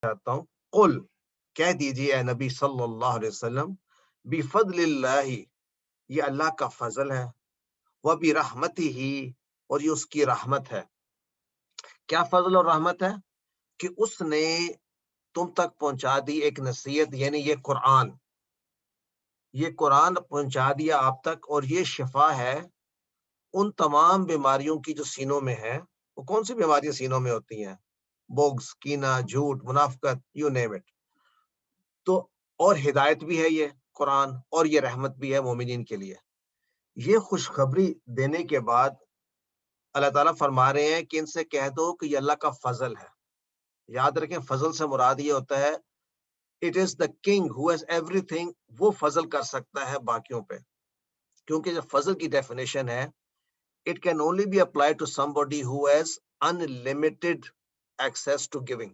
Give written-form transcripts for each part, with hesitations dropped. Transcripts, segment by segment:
چاہتا ہوں، قل کہہ دیجیے اے نبی صلی اللہ علیہ وسلم، بفضل اللہ، یہ اللہ کا فضل ہے، وبرحمتہ، اور یہ اس کی رحمت ہے۔ کیا فضل اور رحمت ہے؟ کہ اس نے تم تک پہنچا دی ایک نصیحت، یعنی یہ قرآن پہنچا دیا آپ تک، اور یہ شفا ہے ان تمام بیماریوں کی جو سینوں میں ہے۔ وہ کون سی بیماریاں سینوں میں ہوتی ہیں؟ بغض، کینہ، جھوٹ، منافقت، یو نیم اٹ۔ تو اور ہدایت بھی ہے یہ قرآن، اور یہ رحمت بھی ہے مومنین کے لیے۔ یہ خوشخبری دینے کے بعد اللہ تعالیٰ فرما رہے ہیں کہ ان سے کہہ دو کہ یہ اللہ کا فضل ہے۔ یاد رکھیں، فضل سے مراد یہ ہوتا ہے it is the king who has every thing, وہ فضل کر سکتا ہے باقیوں پہ، کیونکہ جو فضل کی ڈیفینیشن ہے it can only be applied to somebody who has unlimited access to giving۔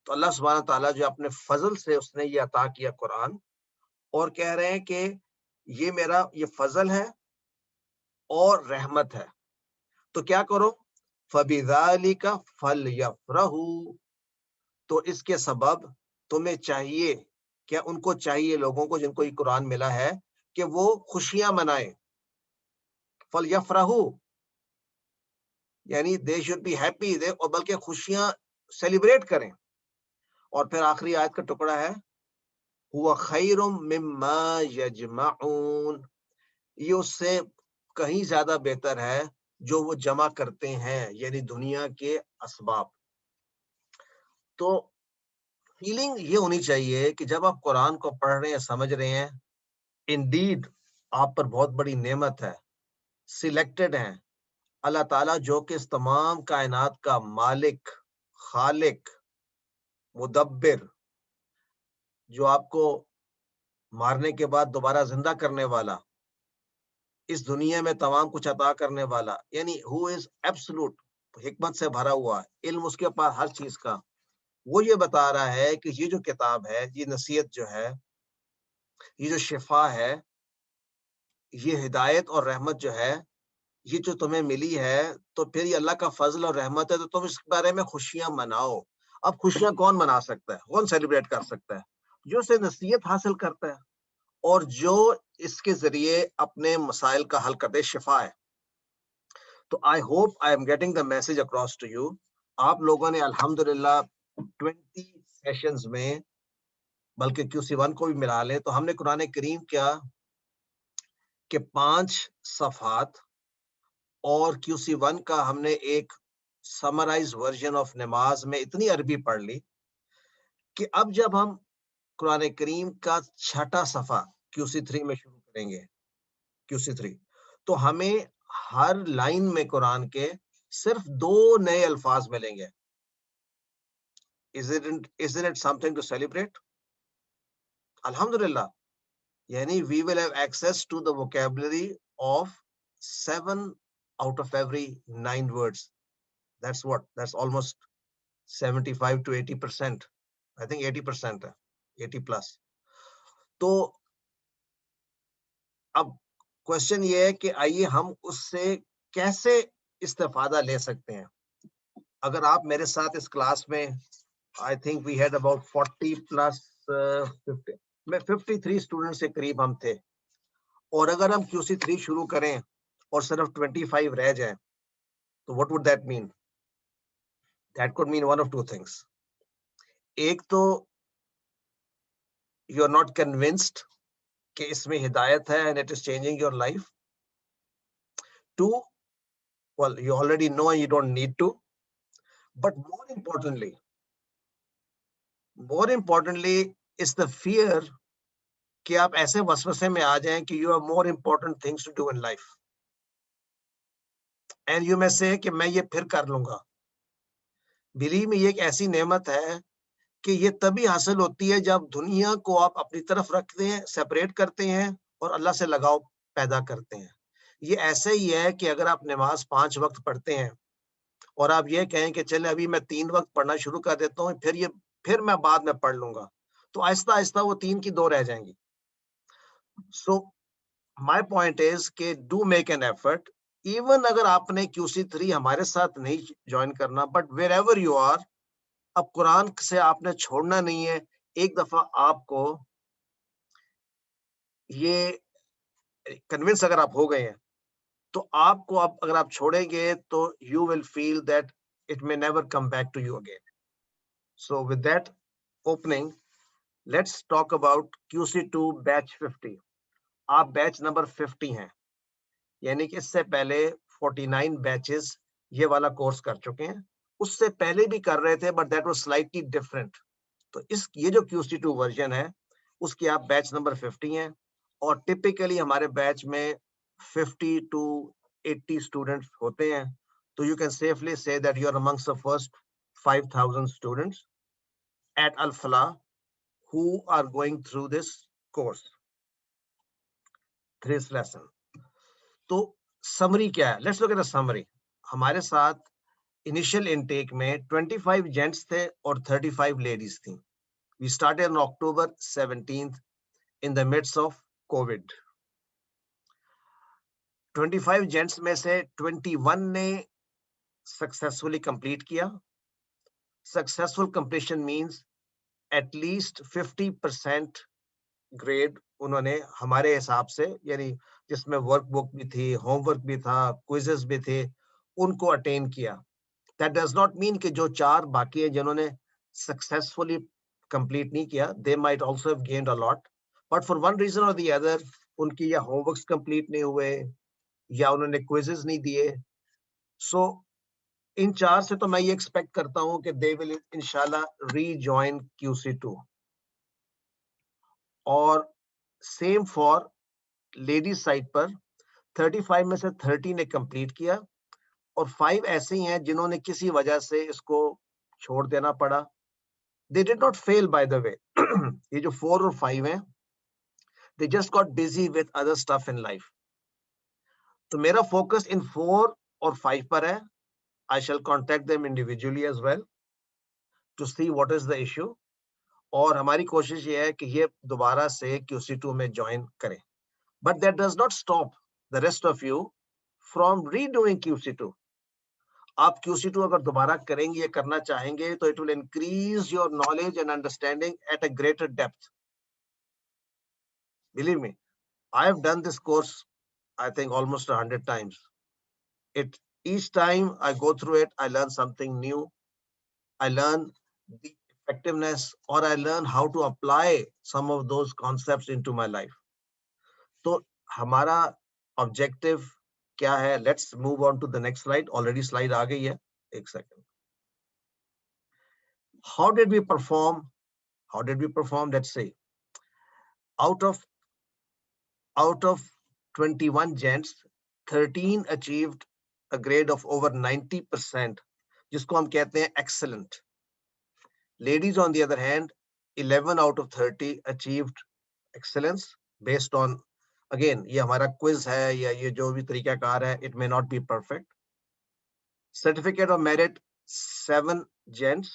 تو اللہ سبحانہ تعالیٰ جو اپنے فضل سے اس نے یہ عطا کیا قرآن، اور کہہ رہے ہیں کہ یہ میرا یہ فضل ہے اور رحمت ہے، تو کیا کرو؟ فَبِذَلِكَ فَلْيَفْرَحُوا، تو اس کے سبب تمہیں چاہیے، کیا ان کو چاہیے، لوگوں کو جن کو یہ قرآن ملا ہے، کہ وہ خوشیاں منائیں۔ فَلْيَفْرَحُوا یعنی دے شوڈ بی ہیپی، اور بلکہ خوشیاں سیلیبریٹ کریں۔ اور پھر آخری آیت کا ٹکڑا ہے هُوَ خَيْرٌ مِّمَّا يَجْمَعُونَ، یہ اس سے کہیں زیادہ بہتر ہے جو وہ جمع کرتے ہیں، یعنی دنیا کے اسباب۔ تو فیلنگ یہ ہونی چاہیے کہ جب آپ قرآن کو پڑھ رہے ہیں، سمجھ رہے ہیں، انڈیڈ آپ پر بہت بڑی نعمت ہے، سلیکٹڈ ہیں اللہ تعالیٰ جو کہ اس تمام کائنات کا مالک، خالق، مدبر، جو آپ کو مارنے کے بعد دوبارہ زندہ کرنے والا، اس دنیا میں تمام کچھ عطا کرنے والا، یعنی ہو از ایبسلوٹ، حکمت سے بھرا ہوا، علم اس کے پاس ہر چیز کا، وہ یہ بتا رہا ہے کہ یہ جو کتاب ہے، یہ نصیحت جو ہے، یہ جو شفا ہے، یہ ہدایت اور رحمت جو ہے، یہ جو تمہیں ملی ہے، تو پھر یہ اللہ کا فضل اور رحمت ہے، تو تم اس بارے میں خوشیاں مناؤ۔ اب خوشیاں کون منا سکتا ہے؟ کون سیلیبریٹ کر سکتا ہے؟ جو اسے نصیحت حاصل کرتا ہے اور جو اس کے ذریعے اپنے مسائل کا حل کرتے، شفا ہے۔ تو I hope I am getting the message across to you. آپ لوگوں نے الحمدللہ 20 سیشنز میں، بلکہ QC1 کو بھی ملا لیں تو ہم نے قرآن کریم کیا کہ 5 صفحات، اور QC1 کا ہم نے ایک سمرائز ورژن آف نماز میں اتنی عربی پڑھ لی کہ اب جب ہم قرآن کریم کا 6واں صفحہ QC3 میں شروع کریں گے، QC3، تو ہمیں ہر لائن میں قرآن کے صرف 2 نئے الفاظ ملیں گے۔ Isn't it something to celebrate؟ الحمدللہ، یعنی we will have access to the vocabulary of 7 out of every 9 words۔ That's almost 75 to 80%۔ I think 80% ہے، 80 plus۔ تو اب کوشچن یہ ہے کہ آئیے ہم اس سے کیسے استفادہ لے سکتے ہیں۔ اگر آپ میرے ساتھ اس کلاس میں، I think we had about 40 plus 53 students کے قریب ہم تھے، اور اگر ہم QC3 شروع کریں اور صرف 25 رہ جائیں تو what would that mean؟ That could mean one of two things۔ ایک تو you are not convinced کہ اس میں ہدایت ہے and it is changing your life۔ Two, well, you already know and you don't need to۔ But more importantly is the fear کہ آپ ایسے وسوسے میں آ جائیں کہ you have more important things to do in life and you may say کہ میں یہ پھر کر لوں گا۔ Believe me، یہ ایک ایسی نعمت ہے کہ یہ تبھی حاصل ہوتی ہے جب دنیا کو آپ اپنی طرف رکھتے ہیں، سیپریٹ کرتے ہیں اور اللہ سے لگاؤ پیدا کرتے ہیں۔ یہ ایسا ہی ہے کہ اگر آپ نماز 5 وقت پڑھتے ہیں اور آپ یہ کہیں کہ چلے ابھی میں 3 وقت پڑھنا شروع کر دیتا ہوں، پھر میں بعد میں پڑھ لوں گا، تو آہستہ آہستہ وہ 3 کی 2 رہ جائیں گی۔ سو مائی پوائنٹ از کہ do make an effort, even اگر آپ نے QC3 ہمارے ساتھ نہیں جوائن کرنا، but wherever you are, اب قرآن سے آپ نے چھوڑنا نہیں ہے. ایک دفعہ آپ کو یہ کنونس اگر آپ ہو گئے ہیں تو آپ کو اب اگر آپ چھوڑیں گے تو you will feel that it may never come back to you again. So with that opening, let's talk about QC2 batch 50. آپ بیچ نمبر 50 ہیں, یعنی کہ اس سے پہلے 49 بیچز یہ والا کورس کر چکے ہیں. اس سے پہلے بھی کر رہے تھے but that was slightly different. تو یہ جو QC2 ورژن ہے اس کی آپ بیچ نمبر 50 ہیں, اور ٹپیکلی ہمارے بیچ میں 50 to 80 اسٹوڈنٹس ہوتے ہیں. تو you can safely say that you are amongst the first 5,000 students at Al Falah who are going through this course, this lesson. تو سمری کیا ہے؟ Let's look at a summary. ہمارے ساتھ انیشیل انٹیک میں 25 gents تھے اور 35 ladies تھیں. We started on October 17th in the midst of COVID. 25 gents میں سے 21 نے سکسیسفلی کمپلیٹ کیا. Successful completion means at least 50% grade انہوں نے ہمارے حساب سے, یعنی جس میں ورک بک بھی تھی, ہوم ورک بھی تھا, کوئزز بھی تھے, ان کو اٹین کیا. That does not mean کہ جو 4 باقی ہیں جنہوں نے سکسیسفلی کمپلیٹ نہیں کیا, they might also have gained a lot, but for one reason or the other ان کی یا ہوم ورکس کمپلیٹ نہیں ہوئے یا انہوں نے کوئزز نہیں دیے. سو ان 4 سے تو میں یہ ایکسپیکٹ کرتا ہوں کہ they will انشاءاللہ ری جوائن QC2. اور سیم فار لیڈیز سائڈ پر 35 میں سے 30 نے کمپلیٹ کیا, اور 5 ایسے ہی ہیں جنہوں نے کسی وجہ سے اس کو چھوڑ دینا پڑا. They did not fail, by the way. یہ جو 4 اور 5 ہیں, they just got busy with other stuff in life. تو میرا فوکس ان 4 اور 5 پر ہے. I shall contact them individually as well to see what is the issue. اور ہماری کوشش یہ ہے کہ یہ دوبارہ سے QC2 میں جوائن کریں. But that does not stop the rest of you from redoing QC2. آپ QC2 اگر دوبارہ کریں گے یا کرنا چاہیں گے تو it will increase your knowledge and understanding at a greater depth. Believe me, I have done this course, I think almost 100 times. Each time I go through it, I learn something new. I learn the effectiveness, or I learn how to apply some of those concepts into my life. تو ہمارا objective کیا ہے؟ Let's move on to the next slide. Already slide آ گئی ہے. ایک second. How did we perform? Let's say out of 21 gents, 13 achieved a grade of over 90%, جس کو ہم کہتے ہیں excellent. Ladies on the other hand, 11 out of 30 achieved excellence based on, again, یہ ہمارا quiz ہے یا یہ جو بھی طریقہ کار ہے, it may not be perfect. Certificate of merit, 7 gents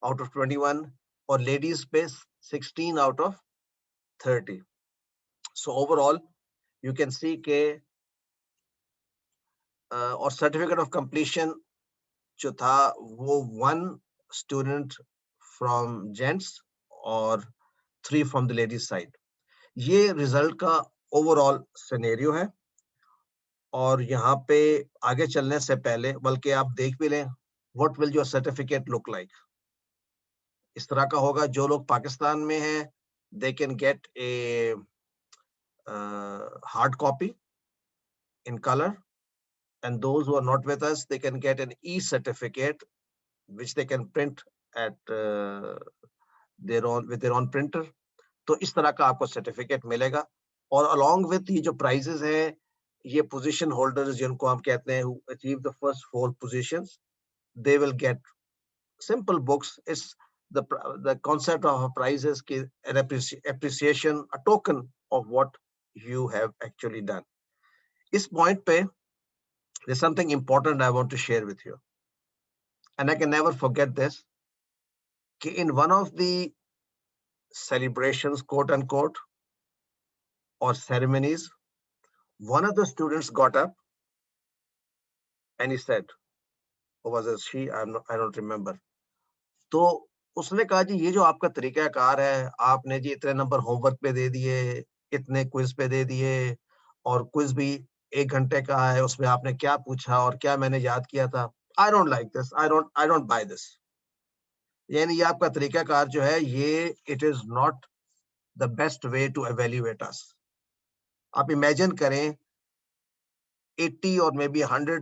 out of 21, اور ladies پہ 16 out of 30. So overall, you can see کہ اور certificate of completion جو تھا وہ 1 student from gents اور 3 from the ladies side. یہ result کا overall scenario ہے. اور یہاں پہ آگے چلنے سے پہلے بلکہ آپ دیکھ بھی لیں what will your certificate look like. اس طرح کا ہوگا, جو لوگ پاکستان میں ہیں they can get a hard copy in color, and those who are not with us, they can get an e-certificate which they can print at with their own printer. تو اس طرح کا آپ کو سرٹیفکیٹ ملے گا. اور along with یہ جو prizes ہیں, یہ position holders جن کو ہم کہتے ہیں who achieve the first 4 positions, they will get simple books. It's the concept of a prize is an appreciation, a token of what you have actually done. Us point پہ there's something important I want to share with you, and I can never forget this. In one of the celebrations, quote unquote, or ceremonies, one of the students got up and he said, or was it she? I don't remember. تو اس نے کہا جی یہ جو آپ کا طریقہ کار ہے، آپ نے جی اتنے نمبر ہوم ورک پہ دے دیے، اتنے کوئز پہ دے دیے، اور کوئز بھی 1 گھنٹے کا ہے، اس میں آپ نے کیا پوچھا اور کیا میں نے یاد کیا تھا. I don't like this. I don't buy this. یعنی یہ آپ کا طریقہ کار جو ہے یہ it is not the best way to evaluate us. آپ امیجن کریں 80 اور مے بی 100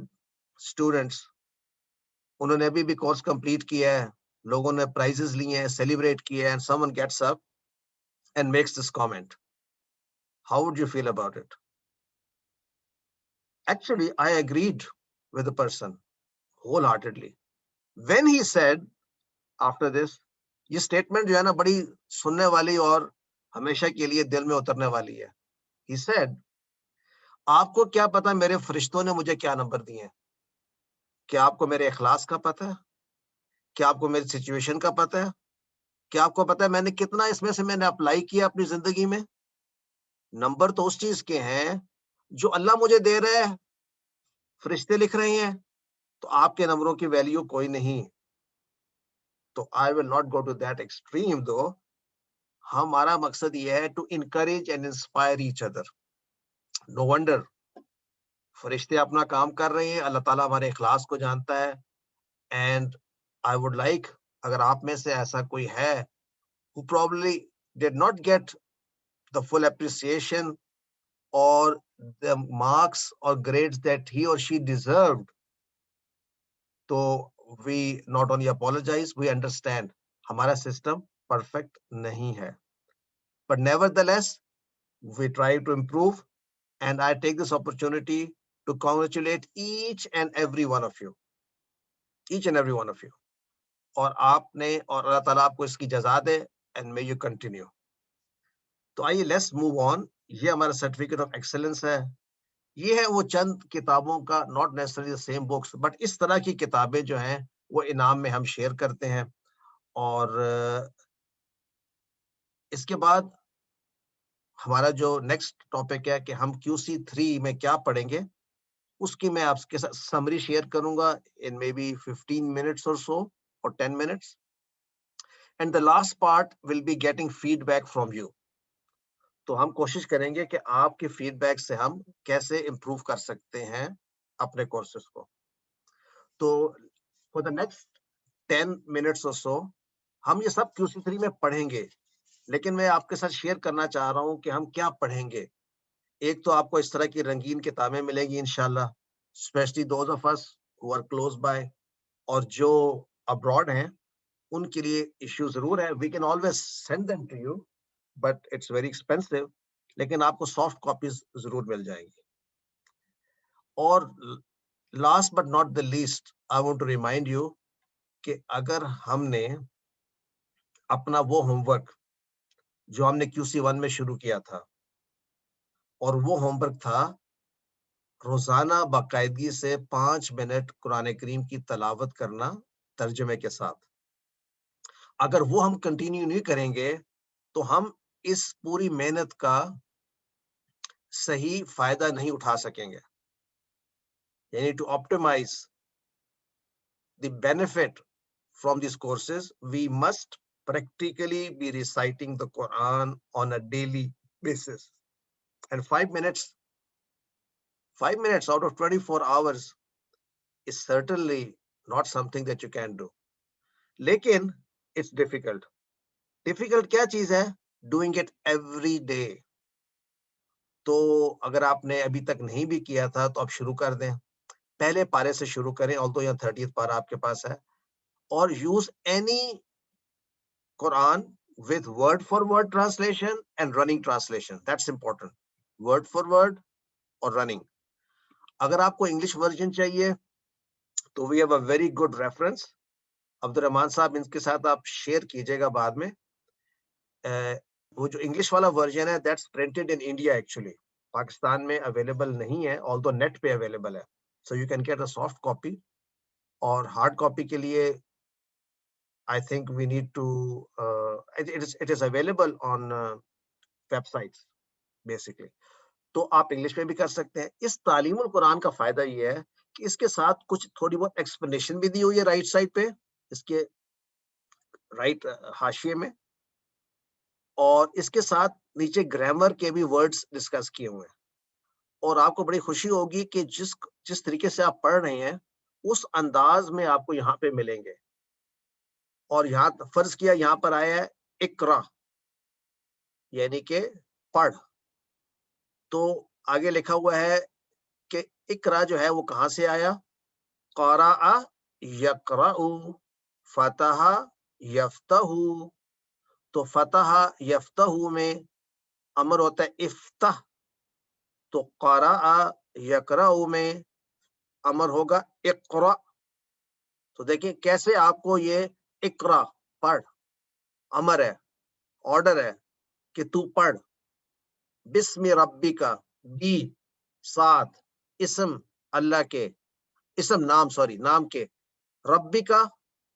اسٹوڈینٹس، انہوں نے ابھی بھی کورس کمپلیٹ کیا ہے، لوگوں نے پرائزز لیے ہیں، سیلیبریٹ کیا ہے، and someone gets up and makes this comment. How would you feel about it? Actually, I agreed with the person wholeheartedly. When he said after this, یہ statement جو ہے نا بڑی سننے والی اور ہمیشہ کے لیے دل میں اترنے والی ہے. He said, آپ کو کیا پتا میرے فرشتوں نے مجھے کیا نمبر دیے ہیں؟ کیا آپ کو میرے اخلاص کا پتا ہے؟ کیا آپ کو میری سچویشن کا پتا ہے؟ کیا آپ کو پتا ہے میں نے کتنا اس میں سے میں نے اپلائی کیا اپنی زندگی میں؟ نمبر تو اس چیز کے ہیں جو اللہ مجھے دے رہے ہیں، فرشتے لکھ رہے ہیں، تو آپ کے نمبروں کی ویلیو کوئی نہیں. تو I will not go to that extreme though. ہمارا مقصد یہ ہے to encourage and inspire each other. No wonder فرشتے اپنا کام کر رہے ہیں، اللہ تعالیٰ ہمارے اخلاص کو جانتا ہے. And I would like, اگر آپ میں سے ایسا کوئی ہے who probably did not get the full appreciation or the marks or grades that he or she deserved, تو we not only apologize, we understand ہمارا سسٹم پرفیکٹ نہیں ہے. But nevertheless, we try to improve, and I take this opportunity to congratulate each and every one of you. Each and every one of you. اور آپ نے اور اللہ تعالیٰ آپ کو اس کی جزا دے, and may you continue. تو آئیے let's move on. یہ ہمارا سرٹیفکیٹ آف ایکسلنس ہے. یہ ہے وہ چند کتابوں کا, not necessarily the same books, but اس طرح کی کتابیں جو ہیں وہ انعام میں ہم شیئر کرتے ہیں. اور اس کے بعد ہمارا جو نیکسٹ ٹاپک ہے کہ ہم QC3 میں کیا پڑھیں گے, اس کی میں آپ کے ساتھ سمری شیئر کروں گا in maybe 15 minutes or so, or 10 minutes. And the last part will be getting feedback from you. تو ہم کوشش کریں گے کہ آپ کے فیڈ بیک سے ہم کیسے امپروو کر سکتے ہیں اپنے کورسز کو. تو for the next 10 minutes or so ہم یہ سب QC3 میں پڑھیں گے, لیکن میں آپ کے ساتھ شیئر کرنا چاہ رہا ہوں کہ ہم کیا پڑھیں گے. ایک تو آپ کو اس طرح کی رنگین کتابیں ملیں گی انشاءاللہ, especially those of us who are close by, اور جو abroad ہیں ان کے لیے ایشو ضرور ہے. We can always send them to you, but it's very expensive. لیکن آپ کو سافٹ کاپیز ضرور مل جائیں گی. اور last but not the least, I want to remind you کہ اگر ہم نے اپنا وہ ہوم ورک جو ہم نے QC1 میں شروع کیا تھا, اور وہ ہوم ورک تھا روزانہ باقاعدگی سے 5 منٹ قرآن کریم کی تلاوت کرنا ترجمے کے ساتھ, اگر وہ ہم کنٹینیو نہیں کریں گے تو ہم اس پوری محنت کا صحیح فائدہ نہیں اٹھا سکیں گے. یعنی to optimize the benefit from these courses, we must practically be reciting the Quran on a daily basis. And 5 minutes out of 24 hours is certainly not something that you can do. Lekin it's difficult. Difficult کیا چیز ہے؟ Doing it every day. تو اگر آپ نے ابھی تک نہیں بھی کیا تھا تو آپ شروع کر دیں. پہلے پارے سے شروع کریں, although یہاں 30th پارہ آپ کے پاس ہے, اور use any Quran with word for word translation and running translation. That's important. Word for word or running. اگر آپ کو انگلش ورژن چاہیے تو we have a very good reference. Abdul Rahman صاحب ان کے ساتھ آپ شیئر کیجئے گا بعد میں. وہ جو انگلش والا ورژن ہے that's printed in India actually. Pakistan میں اویلیبل نہیں ہے, although نیٹ پہ اویلیبل ہے. So you can get a soft copy. اور ہارڈ کاپی کے لیے I think we need to, it is available on websites basically. تو آپ انگلش میں بھی کر سکتے ہیں. اس تعلیم القرآن کا فائدہ یہ ہے کہ اس کے ساتھ کچھ تھوڑی بہت ایکسپلینیشن بھی دی ہوئی ہے رائٹ سائڈ پہ. اس کے رائٹ حاشیے میں, اور اس کے ساتھ نیچے گرامر کے بھی ورڈز ڈسکس کیے ہوئے ہیں. اور آپ کو بڑی خوشی ہوگی کہ جس طریقے سے آپ پڑھ رہے ہیں اس انداز میں آپ کو یہاں پہ ملیں گے. اور یہاں فرض کیا یہاں پر آیا ہے اقرا, یعنی کہ پڑھ, تو آگے لکھا ہوا ہے کہ اقرا جو ہے وہ کہاں سے آیا؟ قرأ یقرأ, فتح یفتح, تو فتح یفتح میں امر ہوتا ہے افتح, تو قرأ یقرأ میں امر ہوگا اقرأ. تو دیکھیں کیسے آپ کو یہ اقرا پڑھ امر ہے, آرڈر ہے کہ تو پڑھ. بسم ربی کا, بی ساتھ اسم اللہ کے, اسم نام کے, ربی کا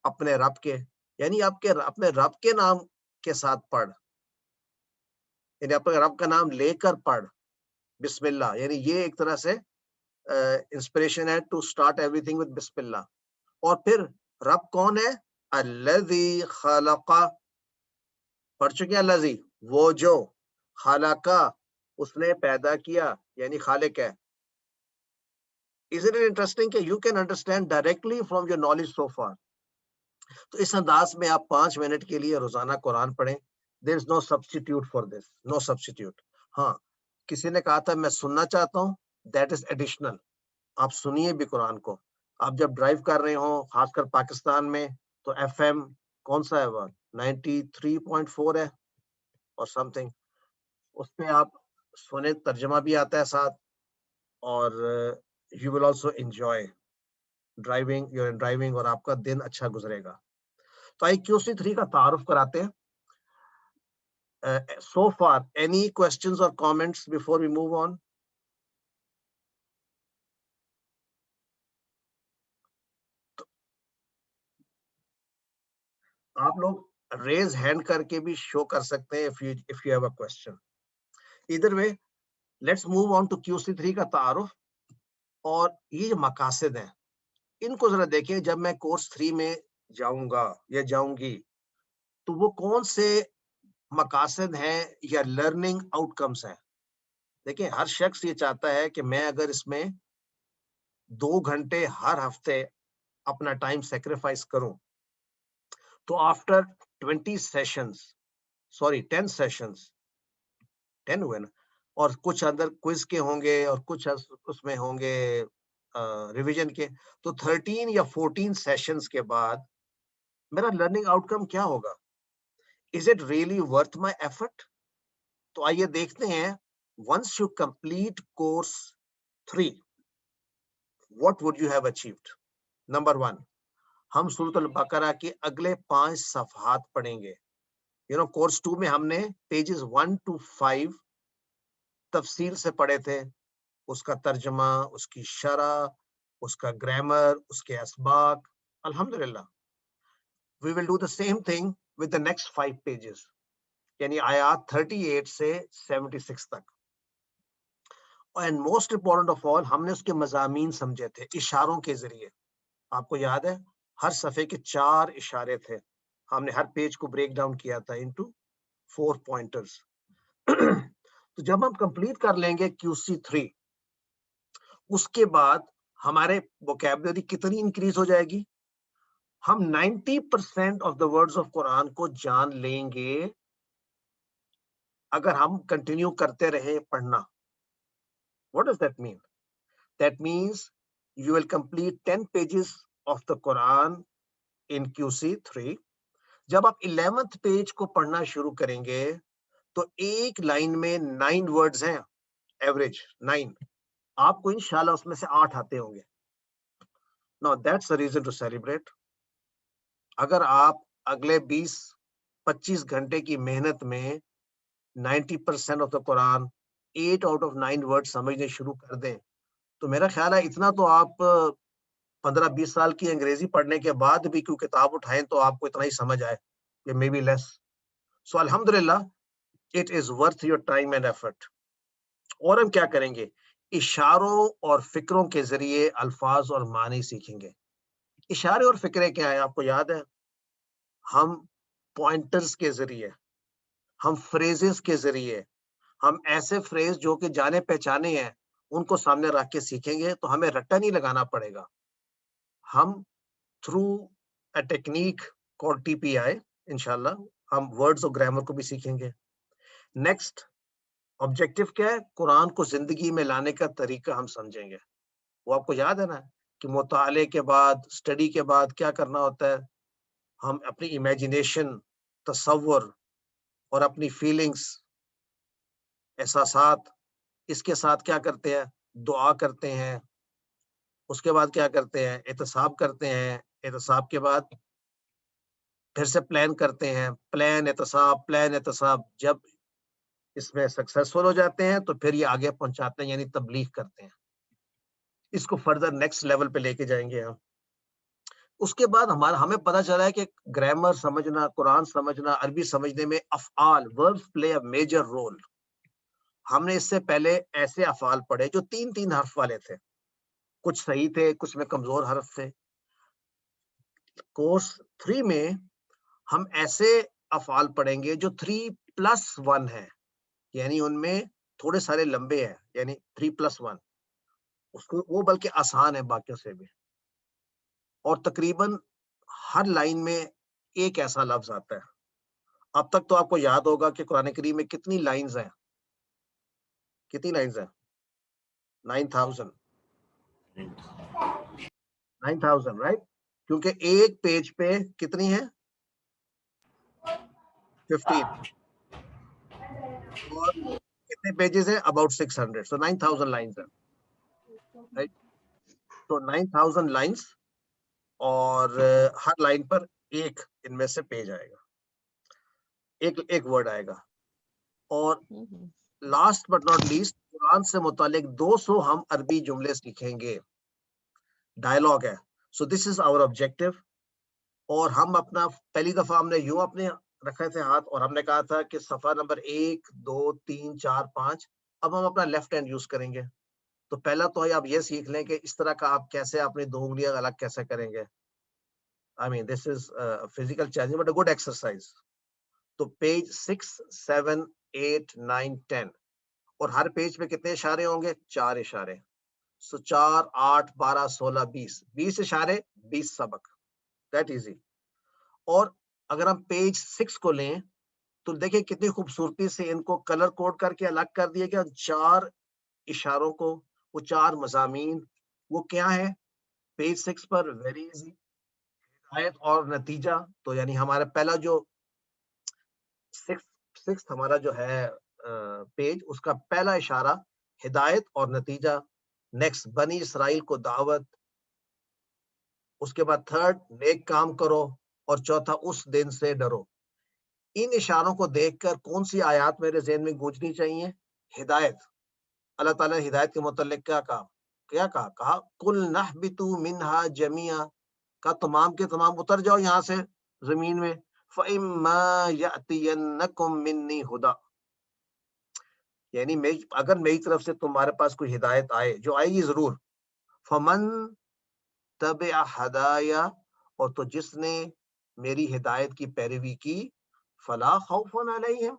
اپنے رب کے, یعنی آپ کے اپنے رب کے نام کے ساتھ پڑھ, یعنی اپنے رب کا نام لے کر پڑھ. بسم اللہ, یعنی یہ ایک طرح سے انسپریشن ہے to start everything with بسم اللہ. اور پھر رب کون ہے؟ الذی خلق, پڑھ چکے ہیں الذی, وہ جو, خلق اس نے پیدا کیا, یعنی خالق ہے. Isn't it interesting کہ you can understand directly from your knowledge so far. تو اس انداز میں آپ 5 منٹ کے لیے روزانہ قرآن پڑھیں. There is no substitute for this, no substitute. ہاں, کسی نے کہا تھا میں سننا چاہتا ہوں, that is additional. آپ سنیے بھی قرآن کو. آپ جب ڈرائیو کر رہے ہوں, خاص کر پاکستان میں, تو ایف ایم کون سا ہے وہ 93.4 ہے اور سم تھنگ, اس پہ آپ سنیں, ترجمہ بھی آتا ہے ساتھ, اور you will also enjoy driving, your driving, اور آپ کا دن اچھا گزرے گا. تو آئی QC3 کا تعارف کراتے ہیں. So far, any questions or comments before we move on? آپ لوگ ریز ہینڈ کر کے بھی شو کر سکتے ہیں if you have a question. Either way, let's move on to QC3 کا تعارف. اور یہ جو مقاصد ہیں ان کو ذرا دیکھیں. جب میں کورس 3 میں جاؤں گا یا جاؤں گی تو وہ کون سے مقاصد ہیں یا لرننگ آؤٹ کمس ہیں. دیکھیں ہر شخص یہ چاہتا ہے کہ میں اگر اس میں 2 گھنٹے ہر ہفتے اپنا ٹائم سیکریفائس کروں تو آفٹر 20 سیشنز, سوری 10 سیشنز, 10 ہوئے نا, اور کچھ اندر کوئز کے ہوں گے اور کچھ اس میں ہوں گے ریویژن کے, تو 13 یا 14 سیشنز کے بعد میرا لرننگ آؤٹ کم کیا ہوگا؟ Is it really worth my effort? تو آئیے دیکھتے ہیں. Once you complete course 3, what would you have achieved? Number 1, ہم سورۃ البقرہ کے اگلے 5 صفحات پڑھیں گے. کورس 2 میں ہم نے پیجز 1 to 5 تفصیل سے پڑھے تھے, اس کا ترجمہ, اس کی شرح, اس کا گرامر, اس کے اسباق. الحمدللہ we will do the same thing with the next 5 pages, یعنی آیات 38 سے 76 تک. And most important of all, ہم نے اس کے مضامین سمجھے تھے اشاروں کے ذریعے. آپ کو یاد ہے ہر صفحے کے 4 اشارے تھے, ہم نے ہر پیج کو بریک ڈاؤن کیا تھا انٹو 4 پوائنٹرز. تو جب ہم کمپلیٹ کر لیں گے QC3, اس کے بعد ہمارے ووکیبلری کتنی انکریز ہو جائے گی؟ ہم 90% آف دا ورڈز آف قرآن کو جان لیں گے اگر ہم کنٹینیو کرتے رہے پڑھنا. What does that mean? That means you will complete 10 pages of the Quran in QC3. جب آپ 11th پیج کو پڑھنا شروع کریں گے تو ایک لائن میں 9 ورڈز ہیں, ایوریج 9. آپ کو انشاءاللہ اس میں سے 8 آتے ہوں گے. Now that's the reason to celebrate. اگر آپ اگلے 20-25 گھنٹے کی محنت میں 90% of the Quran 8 out of 9 word سمجھنے شروع کر دیں تو میرا خیال ہے اتنا تو آپ 15-20 سال کی انگریزی پڑھنے کے بعد بھی کوئی کتاب اٹھائیں تو آپ کو اتنا ہی سمجھ آئے, کہ مے بی لیس. سو الحمدللہ it is worth your time and effort. اور ہم کیا کریں گے؟ اشاروں اور فکروں کے ذریعے الفاظ اور معنی سیکھیں گے. اشارے اور فکرے کیا ہیں آپ کو یاد ہے؟ ہم پوائنٹرز کے ذریعے، ہم فریزز کے ذریعے، ہم ایسے فریز جو کہ جانے پہچانے ہیں ان کو سامنے رکھ کے سیکھیں گے تو ہمیں رٹا نہیں لگانا پڑے گا. ہم through a technique call TPI انشاءاللہ ہم ورڈز اور گرامر کو بھی سیکھیں گے. نیکسٹ آبجیکٹو کیا ہے؟ قرآن کو زندگی میں لانے کا طریقہ ہم سمجھیں گے. وہ آپ کو یاد ہے نا کہ مطالعے کے بعد، اسٹڈی کے بعد کیا کرنا ہوتا ہے؟ ہم اپنی امیجنیشن، تصور اور اپنی فیلنگز، احساسات، اس کے ساتھ کیا کرتے ہیں؟ دعا کرتے ہیں. اس کے بعد کیا کرتے ہیں؟ احتساب کرتے ہیں. احتساب کے بعد پھر سے پلان کرتے ہیں. پلان احتساب. جب اس میں سکسیسفل ہو جاتے ہیں تو پھر یہ آگے پہنچاتے ہیں، یعنی تبلیغ کرتے ہیں. اس کو فردر نیکسٹ لیول پہ لے کے جائیں گے ہم. اس کے بعد ہمیں پتہ چلا ہے کہ گرامر سمجھنا، قرآن سمجھنا، عربی سمجھنے میں افعال، وربز پلے اے میجر رول. ہم نے اس سے پہلے ایسے افعال پڑھے جو 3 حرف والے تھے، کچھ صحیح تھے، کچھ میں کمزور حرف تھے. کورس 3 میں ہم ایسے افعال پڑھیں گے جو 3+1 ہے، یعنی ان میں تھوڑے سارے لمبے ہیں، یعنی 3+1. اس کو وہ بلکہ آسان ہے باقیوں سے بھی. اور تقریباً ہر لائن میں ایک ایسا لفظ آتا ہے. اب تک تو آپ کو یاد ہوگا کہ قرآن کریم میں کتنی لائنز ہیں؟ کتنی لائنز ہیں؟ 9000 رائٹ؟ کیونکہ ایک پیج پہ کتنی ہے؟ 15. اور کتنے پیجز ہیں؟ اباؤٹ 600. سو 9000 لائنز ہیں، رائٹ؟ تو 9000 لائنز، اور ہر لائن پر ایک ان میں سے پیج آئے گا، ایک ورڈ آئے گا. اور لاسٹ بٹ ناٹ لیسٹ، قرآن سے متعلق 200 ہم عربی جملے سیکھیں گے. ڈائلاگ ہے. سو دس از آور آبجیکٹو. اور ہم اپنا پہلی دفعہ ہم نے یوں اپنے رکھے تھے ہاتھ، اور ہم نے کہا تھا کہ صفحہ نمبر 1 2 3 4 5. اب ہم اپنا لیفٹ ہینڈ یوز کریں گے. تو پہلا تو آپ یہ سیکھ لیں کہ اس طرح کا آپ کیسے اپنی 2 انگلیاں الگ کیسے کریں گے. I mean, this is physical challenge, but a good exercise. تو پیج 6 7 8 9 10، اور ہر پیج پہ کتنے اشارے ہوں گے؟ 4 اشارے. سو 4 8 12 16 20 اشارے، 20 سبق. That easy. اور اگر ہم پیج 6 کو لیں تو دیکھیں کتنی خوبصورتی سے ان کو کلر کوڈ کر کے الگ کر دیا گیا. 4 اشاروں کو، وہ 4 مضامین، وہ کیا ہے پیج 6 پر؟ Very easy. ہدایت اور نتیجہ. تو یعنی ہمارا پہلا جو 6 ہمارا جو ہے پیج، اس کا پہلا اشارہ ہدایت اور نتیجہ. نیکسٹ بنی اسرائیل کو دعوت. اس کے بعد تھرڈ نیک کام کرو. اور چوتھا اس دن سے ڈرو. ان اشاروں کو دیکھ کر کون سی آیات میرے ذہن میں گونجنی چاہیے؟ ہدایت. اللہ تعالیٰ نے ہدایت کے متعلق کیا کہا؟ کہا کل نہبتوا منہا جمیعا، کا تمام کے تمام اتر جاؤ یہاں سے زمین میں. فَإِمَّا يَأْتِيَنَّكُم مِّنِّي هُدًى، یعنی اگر میری طرف سے تمہارے پاس کوئی ہدایت آئے، جو آئے گی ضرور. فَمَن تَبِعَ ہدایا، اور تو جس نے میری ہدایت کی پیروی کی، فَلَا خَوْفٌ عَلَيْهِمْ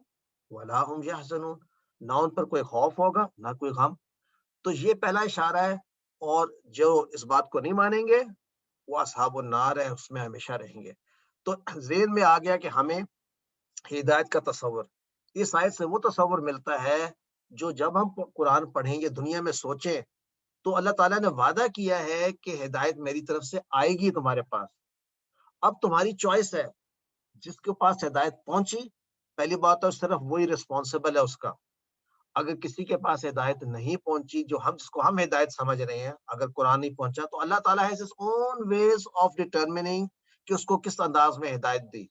وَلَا هُمْ يَحْزَنُونَ، نہ ان پر کوئی خوف ہوگا نہ کوئی غم. تو یہ پہلا اشارہ ہے. اور جو اس بات کو نہیں مانیں گے وہ اصحاب النار ہے، اس میں ہمیشہ رہیں گے. تو ذہن میں آ گیا کہ ہمیں ہدایت کا تصور، اس آیت سے وہ تصور ملتا ہے جو جب ہم قرآن پڑھیں گے، دنیا میں سوچیں، تو اللہ تعالیٰ نے وعدہ کیا ہے کہ ہدایت میری طرف سے آئے گی تمہارے پاس. اب تمہاری چوائس ہے. جس کے پاس ہدایت پہنچی، پہلی بات تو صرف وہی ریسپانسبل ہے اس کا. اگر کسی کے پاس ہدایت نہیں پہنچی، جس کو ہم ہدایت سمجھ رہے ہیں، اگر قرآن نہیں پہنچا، تو اللہ تعالیٰ has his own ways of determining کہ اس کو کس انداز میں ہدایت دی.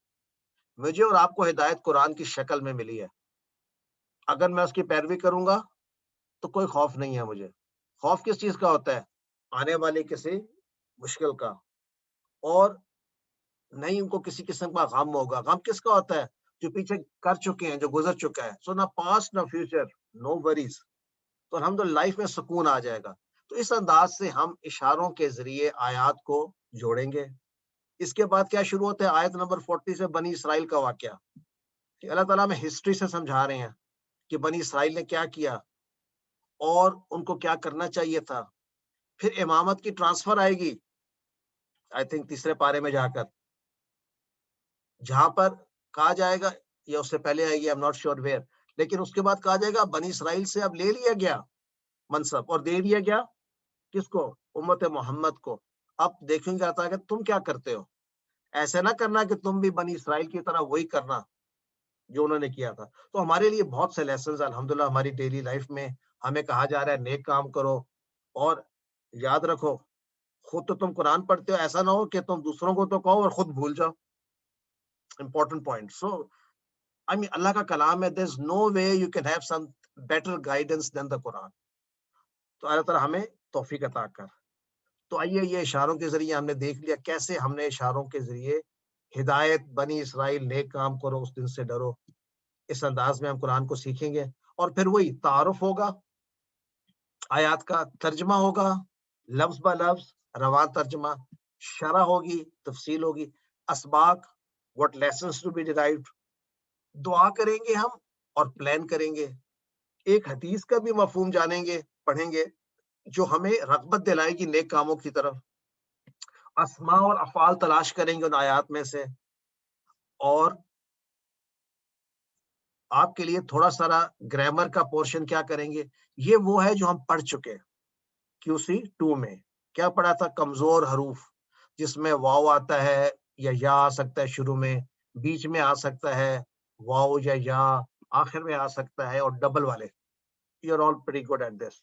مجھے اور آپ کو ہدایت قرآن کی شکل میں ملی ہے. اگر میں اس کی پیروی کروں گا تو کوئی خوف نہیں ہے مجھے. خوف کس چیز کا ہوتا ہے؟ آنے والے کسی مشکل کا. اور نہیں ان کو کسی قسم کا غم ہوگا. غم کس کا ہوتا ہے؟ جو پیچھے کر چکے ہیں، جو گزر چکا ہے. سو نہ پاسٹ نہ فیوچر، نو وریز. تو الحمدللہ لائف میں سکون آ جائے گا. تو اس انداز سے ہم اشاروں کے ذریعے آیات کو جوڑیں گے. اس کے بعد کیا شروع ہوتا ہے؟ آیت نمبر 40 سے بنی اسرائیل کا واقعہ، کہ اللہ تعالیٰ میں ہسٹری سے سمجھا رہے ہیں کہ بنی اسرائیل نے کیا کیا اور ان کو کیا کرنا چاہیے تھا. پھر امامت کی ٹرانسفر آئے گی آئی تھنک تیسرے پارے میں جا کر، جہاں پر کہا جائے گا، یا اس سے پہلے آئے گی، I'm not sure where، لیکن اس کے بعد کہا جائے گا بنی اسرائیل سے اب لے لیا گیا منصب اور دے دیا گیا کس کو؟ امت محمد کو. اب دیکھیں گے آتا ہے کہ تم کیا کرتے ہو، ایسے نہ کرنا کہ تم بھی بنی اسرائیل کی طرح وہی کرنا جو انہوں نے کیا تھا. تو ہمارے لیے بہت سے لیسنز الحمدللہ ہماری ڈیلی لائف میں ہمیں کہا جا رہا ہے نیک کام کرو، اور یاد رکھو خود تو تم قرآن پڑھتے ہو، ایسا نہ ہو کہ تم دوسروں کو تو کہو اور خود بھول جاؤ. Important point. سو آئی مین اللہ کا کلام ہے، there's no way you can have some better guidance than the قرآن. تو اللہ تعالیٰ ہمیں توفیق عطا کر. تو آئیے یہ اشاروں کے ذریعے ہم نے دیکھ لیا کیسے ہم نے اشاروں کے ذریعے ہدایت بنی اسرائیل نیک کام کرو اس دن سے ڈرو، اس انداز میں ہم قرآن کو سیکھیں گے. اور پھر وہی تعارف ہوگا، آیات کا ترجمہ ہوگا لفظ با لفظ رواں ترجمہ، شرح ہوگی، تفصیل ہوگی، اسباق what lessons to be derived، دعا کریں گے ہم اور پلان کریں گے. ایک حدیث کا بھی مفہوم جانیں گے، پڑھیں گے جو ہمیں رغبت دلائے گی نیک کاموں کی طرف. اسماء اور افعال تلاش کریں گے ان آیات میں سے. اور آپ کے لیے تھوڑا سارا گرامر کا پورشن کیا کریں گے، یہ وہ ہے جو ہم پڑھ چکے QC 2 میں. کیا پڑھا تھا؟ کمزور حروف، جس میں واو آتا ہے یا آ سکتا ہے، شروع میں، بیچ میں آ سکتا ہے واو یا آخر میں آ سکتا ہے، اور ڈبل والے. You are all pretty good at this.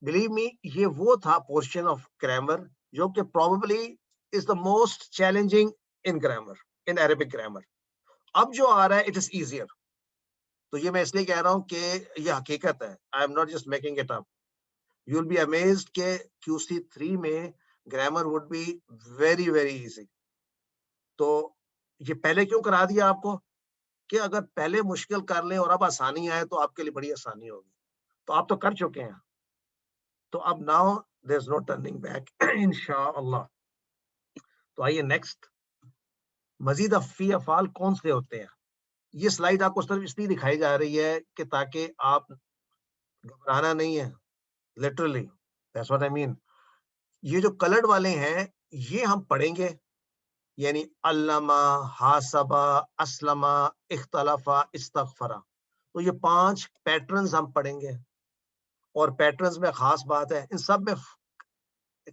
Believe me, یہ وہ تھا پورشن آف گرامر جو کہ probably is the most challenging in grammar, in Arabic grammar. اب جو آ رہا ہے اٹ از ایزیئر. تو یہ میں اس لیے کہہ رہا ہوں کہ یہ حقیقت ہے، I am not just making it up. You will be amazed کہ QC 3 میں grammar would be very very easy. تو یہ پہلے کیوں کرا دیا آپ کو کہ اگر پہلے مشکل کر لیں اور اب آسانی آئے تو آپ کے لیے بڑی آسانی ہوگی. تو آپ تو کر چکے ہیں، تو اب now there is no turning back انشاءاللہ. تو آئیے نیکسٹ، مزید فی افعال کون سے ہوتے ہیں. یہ سلائیڈ آپ کو صرف اس لیے دکھائی جا رہی ہے کہ تاکہ آپ گھبرانا نہیں ہے، لٹرلی دیٹس واٹ آئی مین. یہ جو کلرڈ والے ہیں یہ ہم پڑھیں گے، یعنی علامہ، حاسبہ، اسلمہ، اختلافہ، استغفرہ. تو یہ 5 پیٹرنز ہم پڑھیں گے، اور پیٹرنز میں خاص بات ہے ان سب میں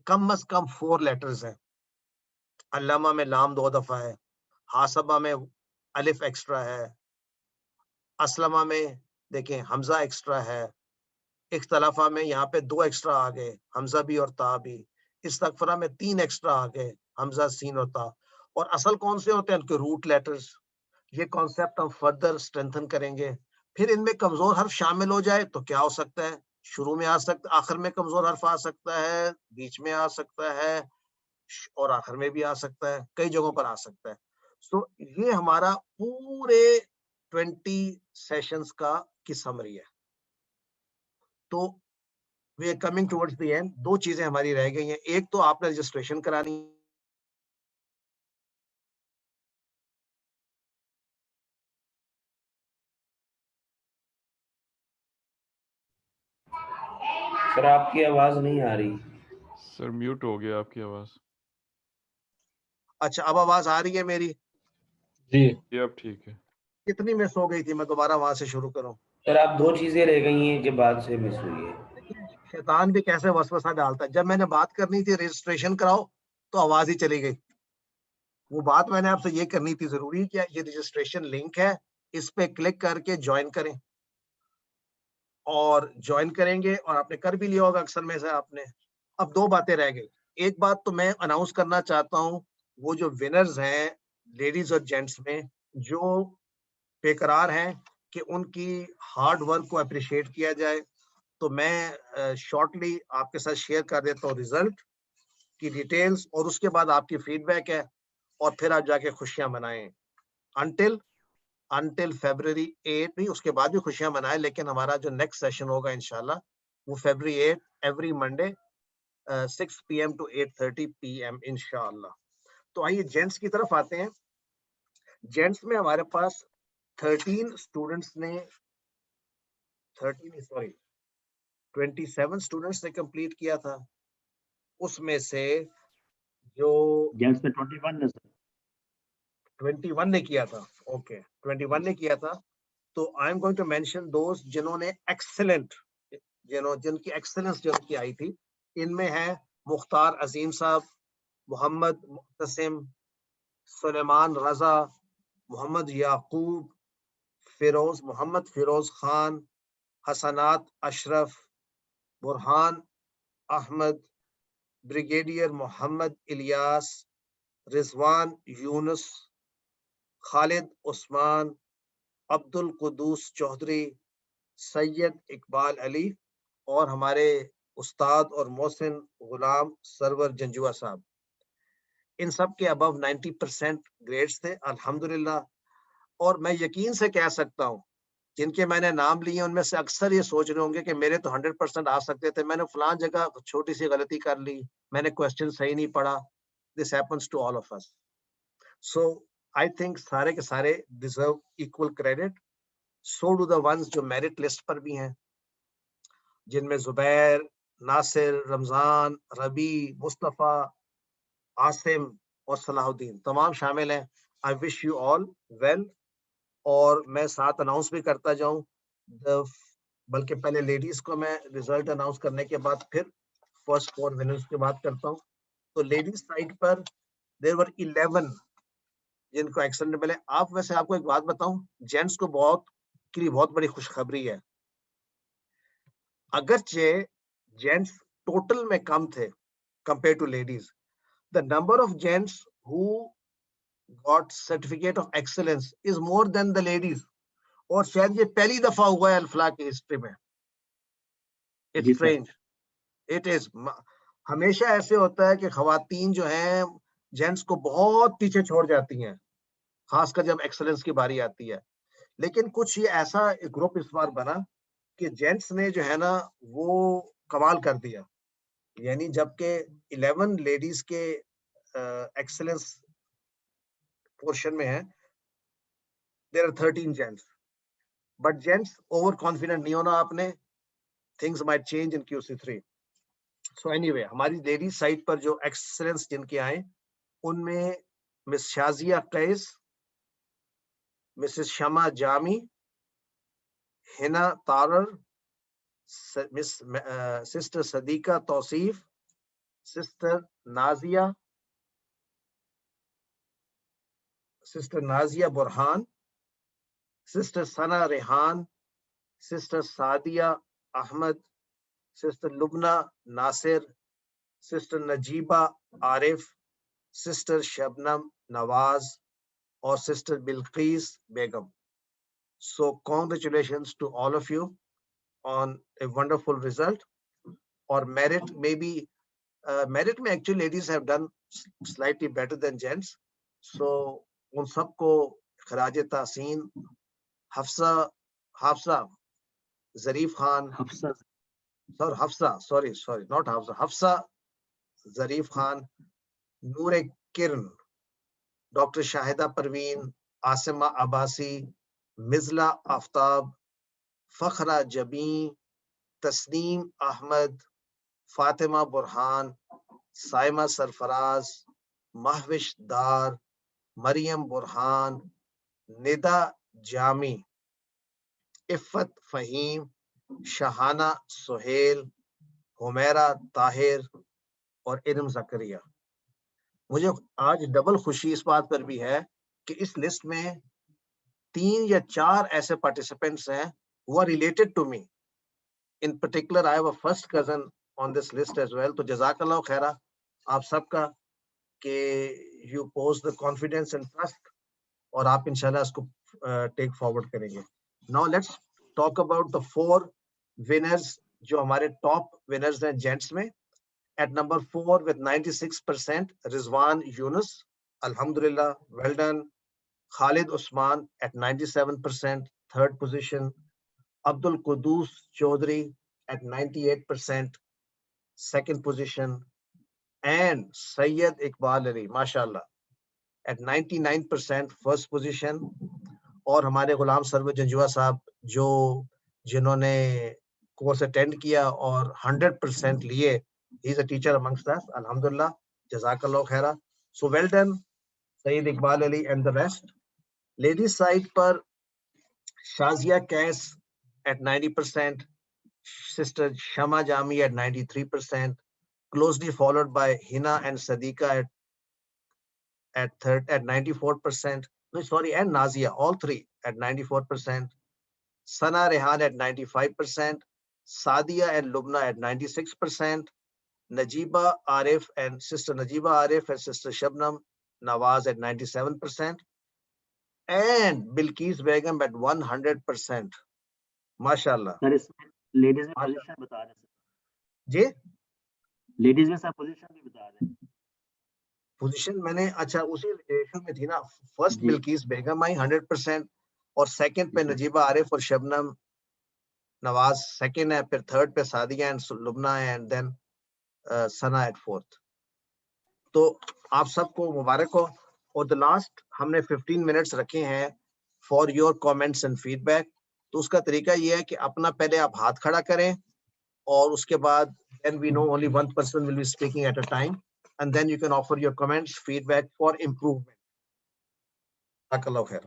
کم از کم 4 لیٹرز ہیں. علامہ میں لام 2 دفعہ ہے، حاسبہ میں الف ایکسٹرا ہے، اسلمہ میں دیکھیں حمزہ ایکسٹرا ہے، اختلافہ میں یہاں پہ 2 ایکسٹرا آ گئے، حمزہ بھی اور تا بھی. استغفرہ میں 3 ایکسٹرا آ گئے، حمزہ، سین اور تا. اور اصل کون سے ہوتے ہیں؟ ان کے روٹ لیٹرز. یہ کانسیپٹ ہم فردر اسٹرینتھن کریں گے. پھر ان میں کمزور حرف شامل ہو جائے تو کیا ہو سکتا ہے؟ شروع میں آ سکتا، آخر میں کمزور حرف آ سکتا ہے، بیچ میں آ سکتا ہے، اور آخر میں بھی آ سکتا ہے، کئی جگہوں پر آ سکتا ہے. سو یہ ہمارا پورے 20 سیشنز کی سمری ہے. تو we are coming towards the end. 2 چیزیں ہماری رہ گئی ہیں. ایک تو آپ نے رجسٹریشن کرانی، سر آپ کی آواز نہیں آ رہی. سر میوٹ ہو گیا آپ کی آواز. اچھا اب آواز آ رہی ہے میری؟ جی یہ اب ٹھیک ہے. کتنی مس ہو گئی تھی؟ میں دوبارہ وہاں سے شروع کروں؟ سر آپ 2 چیزیں رہ گئی ہیں کہ بعد سے مس ہوئی ہے. دیکھیں شیطان بھی کیسے وسوسہ ڈالتا ہے. جب میں نے بات کرنی تھی رجسٹریشن کراؤ تو آواز ہی چلی گئی. وہ بات میں نے آپ سے یہ کرنی تھی، ضروری کیا یہ رجسٹریشن لنک ہے، اس پہ کلک کر کے جوائن کریں، اور جوائن کریں گے، اور آپ نے کر بھی لیا ہوگا اکثر میں سے آپ نے. اب 2 باتیں رہ گئی. ایک بات تو میں اناؤنس کرنا چاہتا ہوں، وہ جو ونرز ہیں لیڈیز اور جینٹس میں جو بے قرار ہیں کہ ان کی ہارڈ ورک کو اپریشیٹ کیا جائے، تو میں شارٹلی آپ کے ساتھ شیئر کر دیتا ہوں ریزلٹ کی ڈیٹیلز، اور اس کے بعد آپ کی فیڈ بیک ہے، اور پھر آپ جا کے خوشیاں منائیں. انٹل فیبرری 8 بھی، اس کے بعد بھی خوشیاں منائیں، لیکن ہمارا جو نیکسٹ سیشن ہوگا انشاءاللہ وہ February 8 every Monday 6 PM to 8:30 PM انشاءاللہ. تو آئیے جینٹس کی طرف آتے ہیں. جینٹس میں ہمارے پاس 13 اسٹوڈنٹس نے 27 اسٹوڈنٹس نے کمپلیٹ کیا تھا. اس میں سے جو جینٹس میں 21 ہے سر. 21 نے کیا تھا. اوکے 21 نے کیا تھا. تو I am going to mention those جنہوں نے ایکسلنٹ جن کی ایکسلنس جو کی آئی تھی. ان میں ہے مختار عظیم صاحب, محمد معتصم, سلیمان رضا, محمد یعقوب, محمد فیروز خان, حسنات اشرف, برہان احمد, بریگیڈیئر محمد الیاس, رضوان یونس, خالد عثمان, عبد القدوس چودھری, سید اقبال علی, اور ہمارے استاد اور محسن غلام سرور جنجوا صاحب. ان سب کے ابو 90% گریڈز تھے الحمدللہ. اور میں یقین سے کہہ سکتا ہوں جن کے میں نے نام لیے ان میں سے اکثر یہ سوچ رہے ہوں گے کہ میرے تو 100% آ سکتے تھے, میں نے فلان جگہ چھوٹی سی غلطی کر لی, میں نے کوشچن صحیح نہیں پڑھا. This happens to all of us. So I think سارے کے سارے deserve equal credit. So do the ones جو میرٹ لسٹ پر بھی ہیں, جن میں زبیر, ناصر, رمضان, ربی, مصطفیٰ, عاصم اور صلاح الدین تمام شامل ہیں. آئی وش یو آل ویل. اور میں ساتھ اناؤنس بھی کرتا جاؤں, بلکہ پہلے لیڈیز کو میں ریزلٹ اناؤنس کرنے کے بعد پھر فرسٹ 4 ونرز کی بات کرتا ہوں. تو لیڈیز سائڈ پر دیر ور 11 جن کو ایکسلنٹ ملے. آپ ویسے آپ کو ایک بات بتاؤں, جینٹس کو بہت بڑی خوشخبری ہے. اگرچہ جینٹس ٹوٹل میں کم تھے compare to ladies, the number of gents who got certificate of excellence is more than the ladies. اور شاید یہ پہلی دفعہ ہوا ہے الفلاح کی ہسٹری میں. It's strange. It is. ہمیشہ ایسے ہوتا ہے کہ خواتین جو ہیں جینٹس کو بہت پیچھے چھوڑ جاتی ہیں, خاص کر جب ایکسلنس کی باری آتی ہے. لیکن کچھ یہ ایسا گروپ اس بار بنا کہ جینٹس نے جو ہے نا وہ کمال کر دیا. یعنی جبکہ 11 لیڈیز کے ایکسلنس پورشن میں ہے, there are 13 gents. But gents over confident نہیں ہونا آپ نے, things might change in QC3. So anyway ہماری لیڈیز سائٹ پر جو ایکسلنس جن کے آئے ان میں مس شازیہ قیس, مسز شمع جامی, ہنا تارر, سسٹر صدیقہ توصیف, سسٹر نازیہ برہان, سسٹر ثنا ریحان, سسٹر سعدیہ احمد, سسٹر لبنہ ناصر, سسٹر نجیبہ عارف, سسٹر شبنم نواز, اور sister Bilqis Begum. So congratulations to all of you on a wonderful result. Or merit, maybe merit میں actually ladies have done slightly better than gents. So ان سب کو خراج تحسین. Hafsa Zarif Khan, Hafsa Zarif Khan, نور کرن, doctor Shahida Parveen, Asma Abbasi, مزلہ آفتاب, فخرہ جبیں, تسنیم احمد, فاطمہ برہان, سائمہ سرفراز, مہوش دار, مریم برہان, ندا جامی, عفت فہیم, شہانہ سہیل, حمیرہ طاہر اور علم زکریا. مجھے آج ڈبل خوشی اس بات پر بھی ہے کہ اس لسٹ میں 3 یا 4 ایسے پارٹیسپینٹس ہیں who are related to me. In particular, I have a first cousin on this list as well. تو جزاک اللہ خیرہ آپ سب کا کہ you pose the confidence and trust, اور آپ انشاءاللہ اس کو ٹیک فارورڈ کریں گے. Now let's talk about the 4 winners جو ہمارے ٹاپ ونرز ہیں جینٹس میں. At number 4 with 96%, Rizwan Yunus, alhamdulillah, well done. Khalid Usman at 97%, 3rd position. Abdul Qudus Chaudhry at 98%, 2nd position. And Sayyid Iqbal Ali, mashallah, at 99% first position. اور ہمارے غلام سرور جنجوا صاحب جنہوں نے course attend کیا اور 100% لیے. He is a teacher amongst us. Alhamdulillah. Jazakallah khaira. So well done, Saeed Iqbal Ali and the rest. Ladies side per Shazia Kais at 90%, Sister Shama Jami at 93%, closely followed by Hina and Sadiqa at 94%. No, sorry, and Nazia, all three at 94%. Sana Rehan at 95%, Sadia and Lubna at 96%, Najiba Arif and Sister Najiba Arif and Sister Shabnam Nawaz at 97%, and Bilqis Begum at 100%. MashaAllah. سر اس میں ladies میں position بتا رہے ہیں جی ladies میں سر position بھی بتا رہے ہیں پوزیشن میں نے اچھا اسی ریشو میں تھی نا. فرسٹ جی. بلقیس بیگم آئی 100% اور سیکنڈ پہ نجیبہ عارف اور شبنم نواز سیکنڈ ہے, پھر تھرڈ پہ Sadia and Lubna and then Sana at fourth. تو آپ سب کو مبارک ہو. اور the last ہم نے 15 منٹس رکھے ہیں for your comments and feedback. تو اس کا طریقہ یہ ہے کہ اپنا پہلے آپ ہاتھ کھڑا کریں اور اس کے بعد then we know only one person will be speaking at a time and then you can offer your comments, feedback for improvement. Jazakallah khair.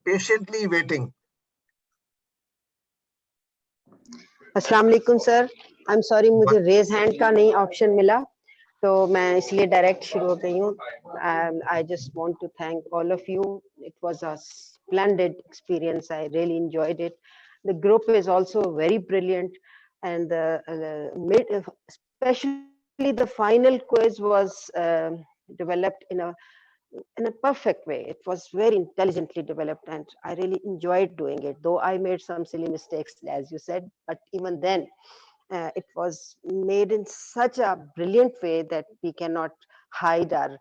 Patiently waiting. السلام علیکم سر. آئی ایم سوری مجھے ریز ہینڈ کا نہیں option ملا تو میں اس لیے direct شروع ہو گئی ہوں. I just want to thank all of you. It was a splendid experience. I really enjoyed it. The group is also very brilliant and especially the final quiz was developed in a perfect way. It was very intelligently developed and I really enjoyed doing it, though I made some silly mistakes as you said, but even then it was made in such a brilliant way that we cannot hide our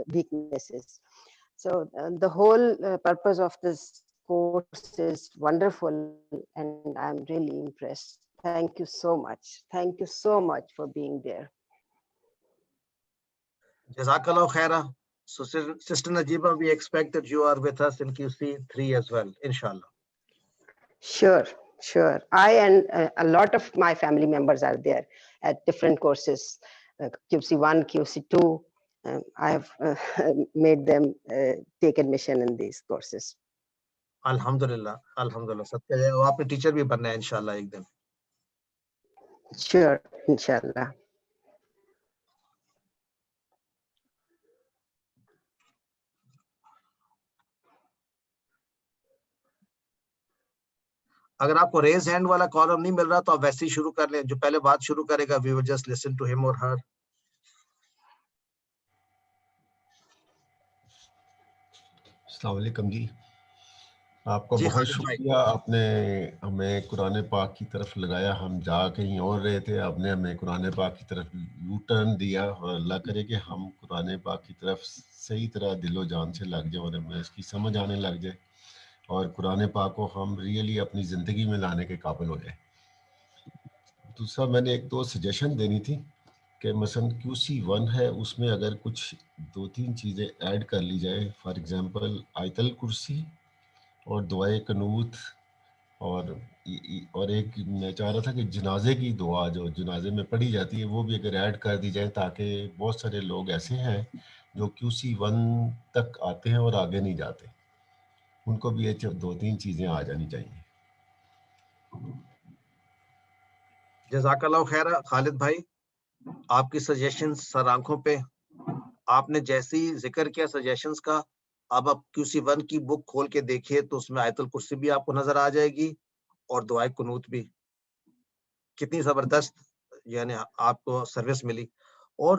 weaknesses. So the whole purpose of this course is wonderful and I'm really impressed. Thank you so much. Thank you so much for being there. Jazakallah khaira. So Sister Najiba, we expect that you are with us in QC3 as well, inshallah. Sure. I and a lot of my family members are there at different courses, QC1, QC2. I have made them take admission in these courses. Alhamdulillah. Sab ke wo aapne teacher bhi banna hai inshallah ek din. Sure, inshallah. اگر آپ کو raise hand والا column نہیں مل رہا تو آپ ویسے ہی شروع کر لیں. جو پہلے بات شروع کرے گا we will just listen to him or her. السلام علیکم جی. آپ کا بہت شکریہ. آپ نے ہمیں قرآن پاک کی طرف لگایا. ہم جا کہیں اور رہے تھے, آپ نے ہمیں قرآن پاک کی طرف یو ٹرن دیا اور اللہ کرے کہ ہم قرآن پاک کی طرف صحیح طرح دل و جان سے لگ جائیں اور ہمیں اس کی سمجھ آنے لگ جائے اور قرآن پاک کو ہم ریئلی اپنی زندگی میں لانے کے قابل ہو جائیں. دوسرا میں نے ایک دو سجیشن دینی تھی کہ مثلا QC1 ہے, اس میں اگر کچھ 2-3 چیزیں ایڈ کر لی جائے. فار ایگزامپل آیت الکرسی اور دعائے قنوت اور ایک میں چاہ رہا تھا کہ جنازے کی دعا جو جنازے میں پڑھی جاتی ہے وہ بھی اگر ایڈ کر دی جائے, تاکہ بہت سارے لوگ ایسے ہیں جو QC1 تک آتے ہیں اور آگے نہیں جاتے, ان کو بھی یہ 2-3 چیزیں آ جانی چاہیے. جزاک اللہ خیر. خالد بھائی, آپ کی سجیشن سر آنکھوں پہ. آپ نے جیسی ذکر کیا سجیشنز کا, اب آپ QC1 کی بک کھول کے دیکھیے تو اس میں آیت الکرسی بھی آپ کو نظر آ جائے گی اور دعائے قنوت بھی. کتنی زبردست یعنی آپ کو سروس ملی. اور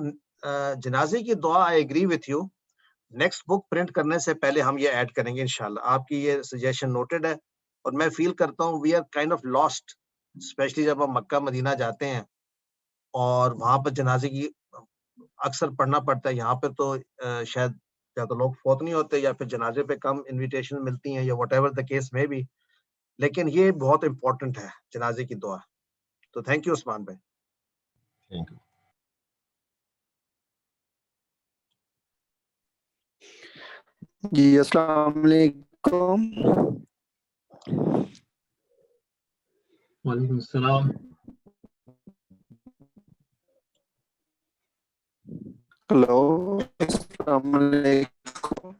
جنازے کی دعا I agree with you. Next book print کرنے سے پہلے ہم یہ ایڈ کریں گے انشاءاللہ. آپ کی یہ سجیشن نوٹڈ ہے اور میں فیل کرتا ہوں we are kind of lost especially جب ہم مکہ مدینہ جاتے ہیں اور وہاں پر جنازے کی اکثر پڑھنا پڑتا ہے. یہاں پہ تو شاید یا تو لوگ فوت نہیں ہوتے یا پھر جنازے پہ کم انویٹیشن ملتی ہیں یا واٹ ایور دا کیس میں بھی, لیکن یہ بہت امپورٹنٹ ہے جنازے کی دعا. تو تھینک یو عثمان بھائی. Thank you. جی السلام علیکم. وعلیکم السلام. ہلو السلام علیکم.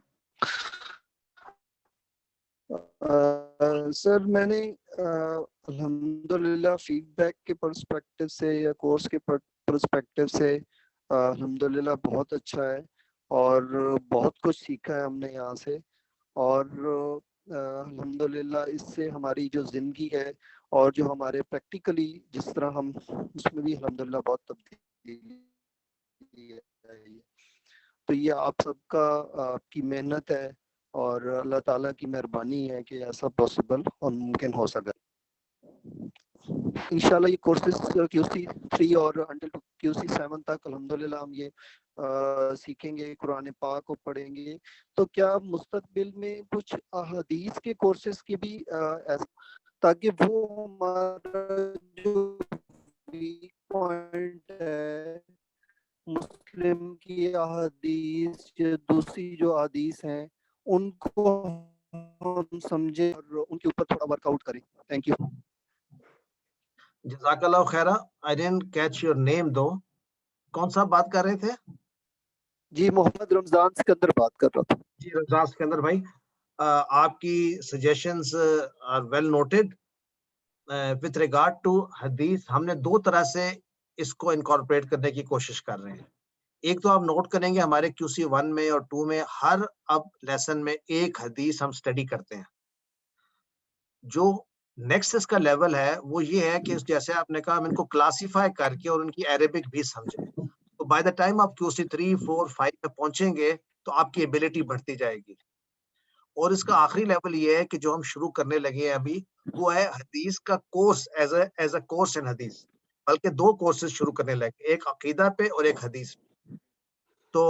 سر میں نے الحمدللہ فیڈ بیک کے پرسپیکٹو سے یا کورس کے پرسپیکٹو سے الحمدللہ بہت اچھا ہے اور بہت کچھ سیکھا ہے ہم نے یہاں سے. اور الحمدللہ اس سے ہماری جو زندگی ہے اور جو ہمارے پریکٹیکلی جس طرح ہم اس میں بھی الحمدللہ بہت تبدیلی ہے. تو یہ آپ سب کا آپ کی محنت ہے اور اللہ تعالیٰ کی مہربانی ہے کہ ایسا پاسبل اور ممکن ہو سکا. انشاءاللہ یہ کورسز QC 3 اور انٹل QC 7 تک الحمدللہ ہم یہ سیکھیں گے, قرآن پاک کو پڑھیں گے. تو کیا مستقبل میں کچھ احادیث کے کورسز کی بھی تاکہ وہ ہمارا جو ویک پوائنٹ ہے مسلم کی احادیث یا دوسری جو احادیث ہیں ان کو ہم سمجھیں اور ان کے اوپر تھوڑا ورک آؤٹ کریں. Thank you. جزاک اللہ خیرہ. I didn't catch your name though. کون سا بات کر رہے تھے؟ جی محمد رمضان سکندر بات کر رہا تھا. جی رمضان سکندر بھائی, آپ کی suggestions are well noted. With regard to حدیث ہم نے دو طرح سے اس کو انکارپوریٹ کرنے کی کوشش کر رہے ہیں. ایک تو آپ نوٹ کریں گے ہمارے QC 1 میں اور 2 میں ہر اب لیسن میں ایک حدیث ہم اسٹڈی کرتے ہیں. جو نیکسٹ اس کا لیول ہے وہ یہ ہے کہ جیسے آپ نے کہا ہم ان کو کلاسیفائی کر کے اور ان کی عربک بھی سمجھیں. تو بائی دا ٹائم آپ QC 3, 4, 5 میں پہنچیں گے تو آپ کی ایبلٹی بڑھتی جائے گی. اور اس کا آخری لیول یہ ہے کہ جو ہم شروع کرنے لگے ہیں ابھی وہ ہے حدیث کا کورس ایز اے کورس ان حدیث. بلکہ دو کورسز شروع کرنے لگے, ایک عقیدہ پہ اور ایک حدیث پہ. تو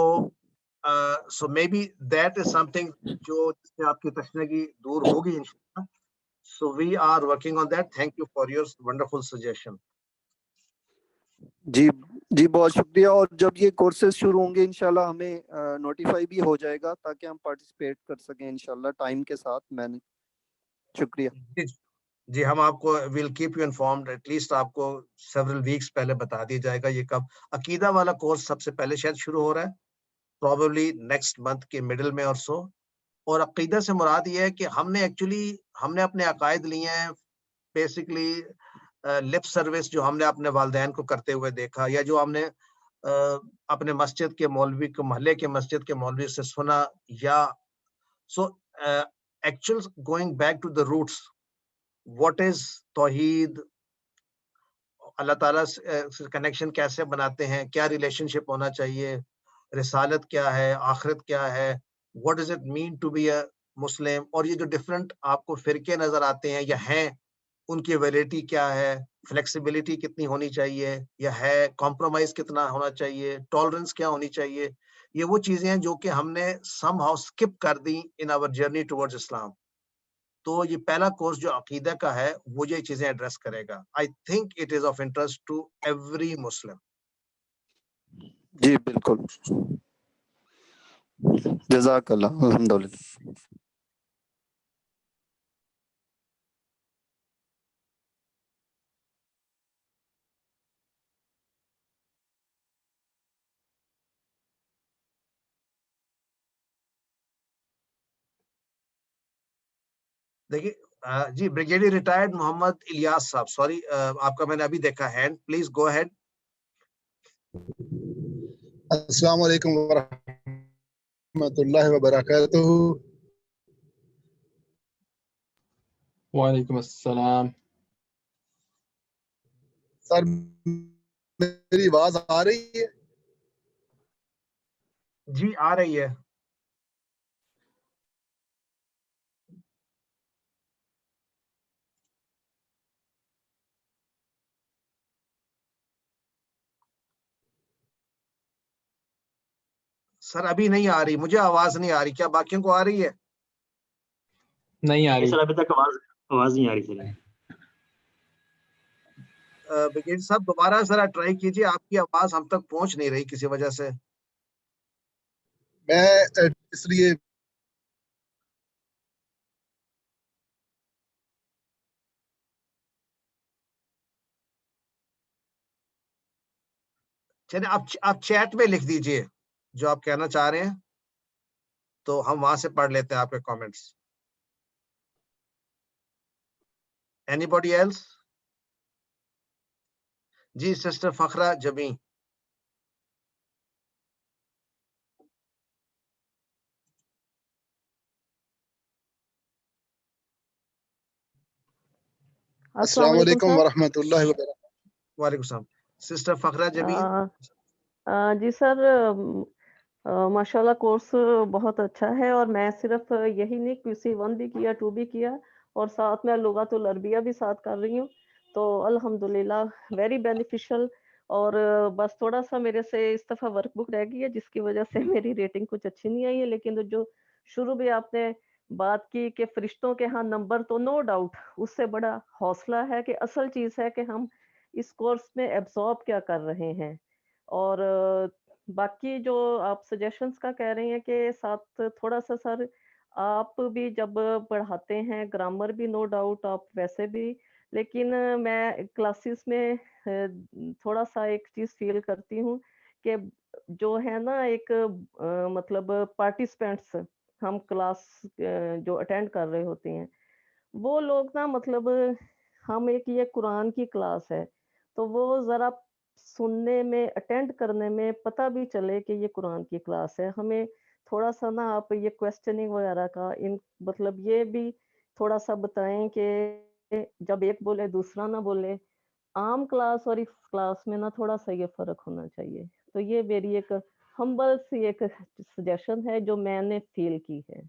so may be that is سم تھنگ جو جس سے آپ کی تشنگی دور ہوگی انشاءاللہ. So we are working on that. Thank you for your wonderful suggestion. جی جی بہت شکریہ. اور جب یہ کورسز شروع ہوں گے انشاءاللہ ہمیں نوٹیفائی بھی ہو جائے گا تاکہ ہم پارٹیسپیٹ کر سکیں انشاءاللہ ٹائم کے ساتھ. میں نے شکریہ. جی ہم آپ کو we'll keep you informed. At least آپ کو سیورل ویکس پہلے بتا دیا جائے گا یہ کب. عقیدہ والا کورس سب سے پہلے شاید شروع ہو رہا ہے, پروبیبلی نیکسٹ منتھ کے مڈل میں اور سو. اور عقیدہ سے مراد یہ ہے کہ ہم نے اپنے عقائد لیے ہیں بیسکلی لپ سروس جو ہم نے اپنے والدین کو کرتے ہوئے دیکھا یا جو ہم نے اپنے مسجد کے مولوی کو محلے کے مسجد کے مولوی سے سنا یا so actual going back to the roots. What is توحید, اللہ تعالیٰ سے کنیکشن کیسے بناتے ہیں, کیا ریلیشن شپ ہونا چاہیے, رسالت کیا ہے, آخرت کیا ہے, what does it mean to be a Muslim. اور یہ جو ڈفرنٹ آپ کو فرقے نظر آتے ہیں یا ہیں ان کی ویلیڈیٹی کیا ہے, فلیکسیبلٹی کتنی ہونی چاہیے یا ہے, کمپرومائز کتنا ہونا چاہیے, ٹالرنس کیا ہونی چاہیے. یہ وہ چیزیں ہیں جو کہ ہم نے سم ہاؤ اسکپ کر دی ان آور جرنی ٹورڈز اسلام. تو یہ پہلا کورس جو عقیدہ کا ہے وہ یہ چیزیں ایڈریس کرے گا. I think it is of interest to every Muslim. جی بالکل, جزاک اللہ. الحمدللہ. دیکھیے جی بریگیڈیئر ریٹائرڈ محمد الیاس صاحب, سوری آپ کا میں نے ابھی دیکھا ہینڈ. Please go head. السلام علیکم ورحمۃ اللہ وبرکاتہ. وعلیکم السلام. سر میری آواز آ رہی ہے؟ جی آ رہی ہے. سر ابھی نہیں آ رہی, مجھے آواز نہیں آ رہی, کیا باقیوں کو آ رہی ہے؟ نہیں آ رہی سر ابھی تک آواز نہیں آ رہی سر. بریگیڈ صاحب دوبارہ ذرا ٹرائی کیجیے, آپ کی آواز ہم تک پہنچ نہیں رہی کسی وجہ سے. میں اس لیے چلے آپ چیٹ میں لکھ دیجئے جو آپ کہنا چاہ رہے ہیں, تو ہم وہاں سے پڑھ لیتے ہیں آپ کے کامنٹس. Anybody else? جی سسٹر فخرہ جبیں. السلام علیکم ورحمۃ اللہ وبرکاتہ. وعلیکم السلام. سسٹر فخرہ جبیں. جی سر, ماشاءاللہ کورس بہت اچھا ہے, اور میں صرف یہی نہیں QC1 بھی کیا, 2 بھی کیا, اور ساتھ میں لغت العربیہ بھی ساتھ کر رہی ہوں. تو الحمدللہ ویری بینیفیشل. اور بس تھوڑا سا میرے سے اس دفعہ ورک بک رہ گئی ہے, جس کی وجہ سے میری ریٹنگ کچھ اچھی نہیں آئی ہے. لیکن جو شروع میں آپ نے بات کی کہ فرشتوں کے ہاں نمبر, تو نو ڈاؤٹ اس سے بڑا حوصلہ ہے کہ اصل چیز ہے کہ ہم اس کورس میں ایبزارب کیا کر رہے ہیں. اور باقی جو آپ سجیشنز کا کہہ رہے ہیں کہ ساتھ تھوڑا سا سر آپ بھی جب پڑھاتے ہیں گرامر بھی نو ڈاؤٹ آپ ویسے بھی, لیکن میں کلاسز میں تھوڑا سا ایک چیز فیل کرتی ہوں کہ جو ہے نا ایک مطلب پارٹیسپینٹس ہم کلاس جو اٹینڈ کر رہے ہوتے ہیں, وہ لوگ نا مطلب ہم ایک یہ قرآن کی کلاس ہے, تو وہ ذرا سننے میں اٹینڈ کرنے میں پتہ بھی چلے کہ یہ قرآن کی کلاس ہے. ہمیں تھوڑا سا نا آپ یہ کویسچننگ وغیرہ کا ان مطلب یہ بھی تھوڑا سا بتائیں کہ جب ایک بولے دوسرا نہ بولے. عام کلاس اور اس کلاس میں نا تھوڑا سا یہ فرق ہونا چاہیے. تو یہ میری ایک ہمبل سی ایک سجیشن ہے جو میں نے فیل کی ہے.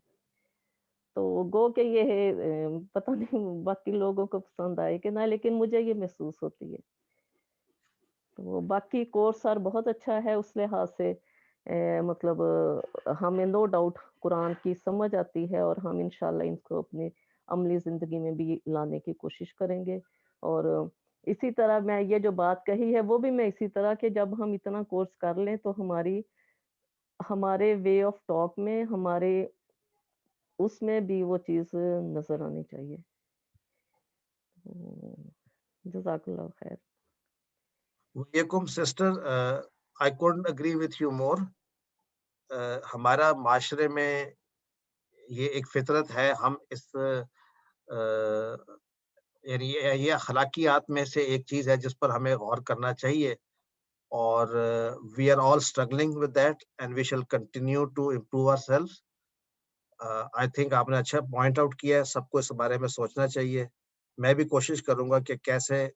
تو گو کہ یہ پتہ نہیں باقی لوگوں کو پسند آئے کہ نہ, لیکن مجھے یہ محسوس ہوتی ہے. تو باقی کورس سر بہت اچھا ہے اس لحاظ سے, مطلب ہمیں نو ڈاؤٹ قرآن کی سمجھ آتی ہے, اور ہم انشاءاللہ ان کو اپنے عملی زندگی میں بھی لانے کی کوشش کریں گے. اور اسی طرح میں یہ جو بات کہی ہے وہ بھی میں اسی طرح کہ جب ہم اتنا کورس کر لیں تو ہمارے وے آف ٹاک میں ہمارے اس میں بھی وہ چیز نظر آنی چاہیے. جزاک اللہ خیر. وعلیکم sister, I couldn't agree with you more. ہمارا معاشرے میں یہ ایک فطرت ہے, ہم اس یعنی یہ اخلاقیات میں سے ایک چیز ہے جس پر ہمیں غور کرنا چاہیے, اور we are all struggling with that and we shall continue to improve ourselves. I think آپ نے اچھا پوائنٹ آؤٹ کیا ہے, سب کو اس بارے میں سوچنا چاہیے. میں بھی کوشش کروں گا کہ کیسے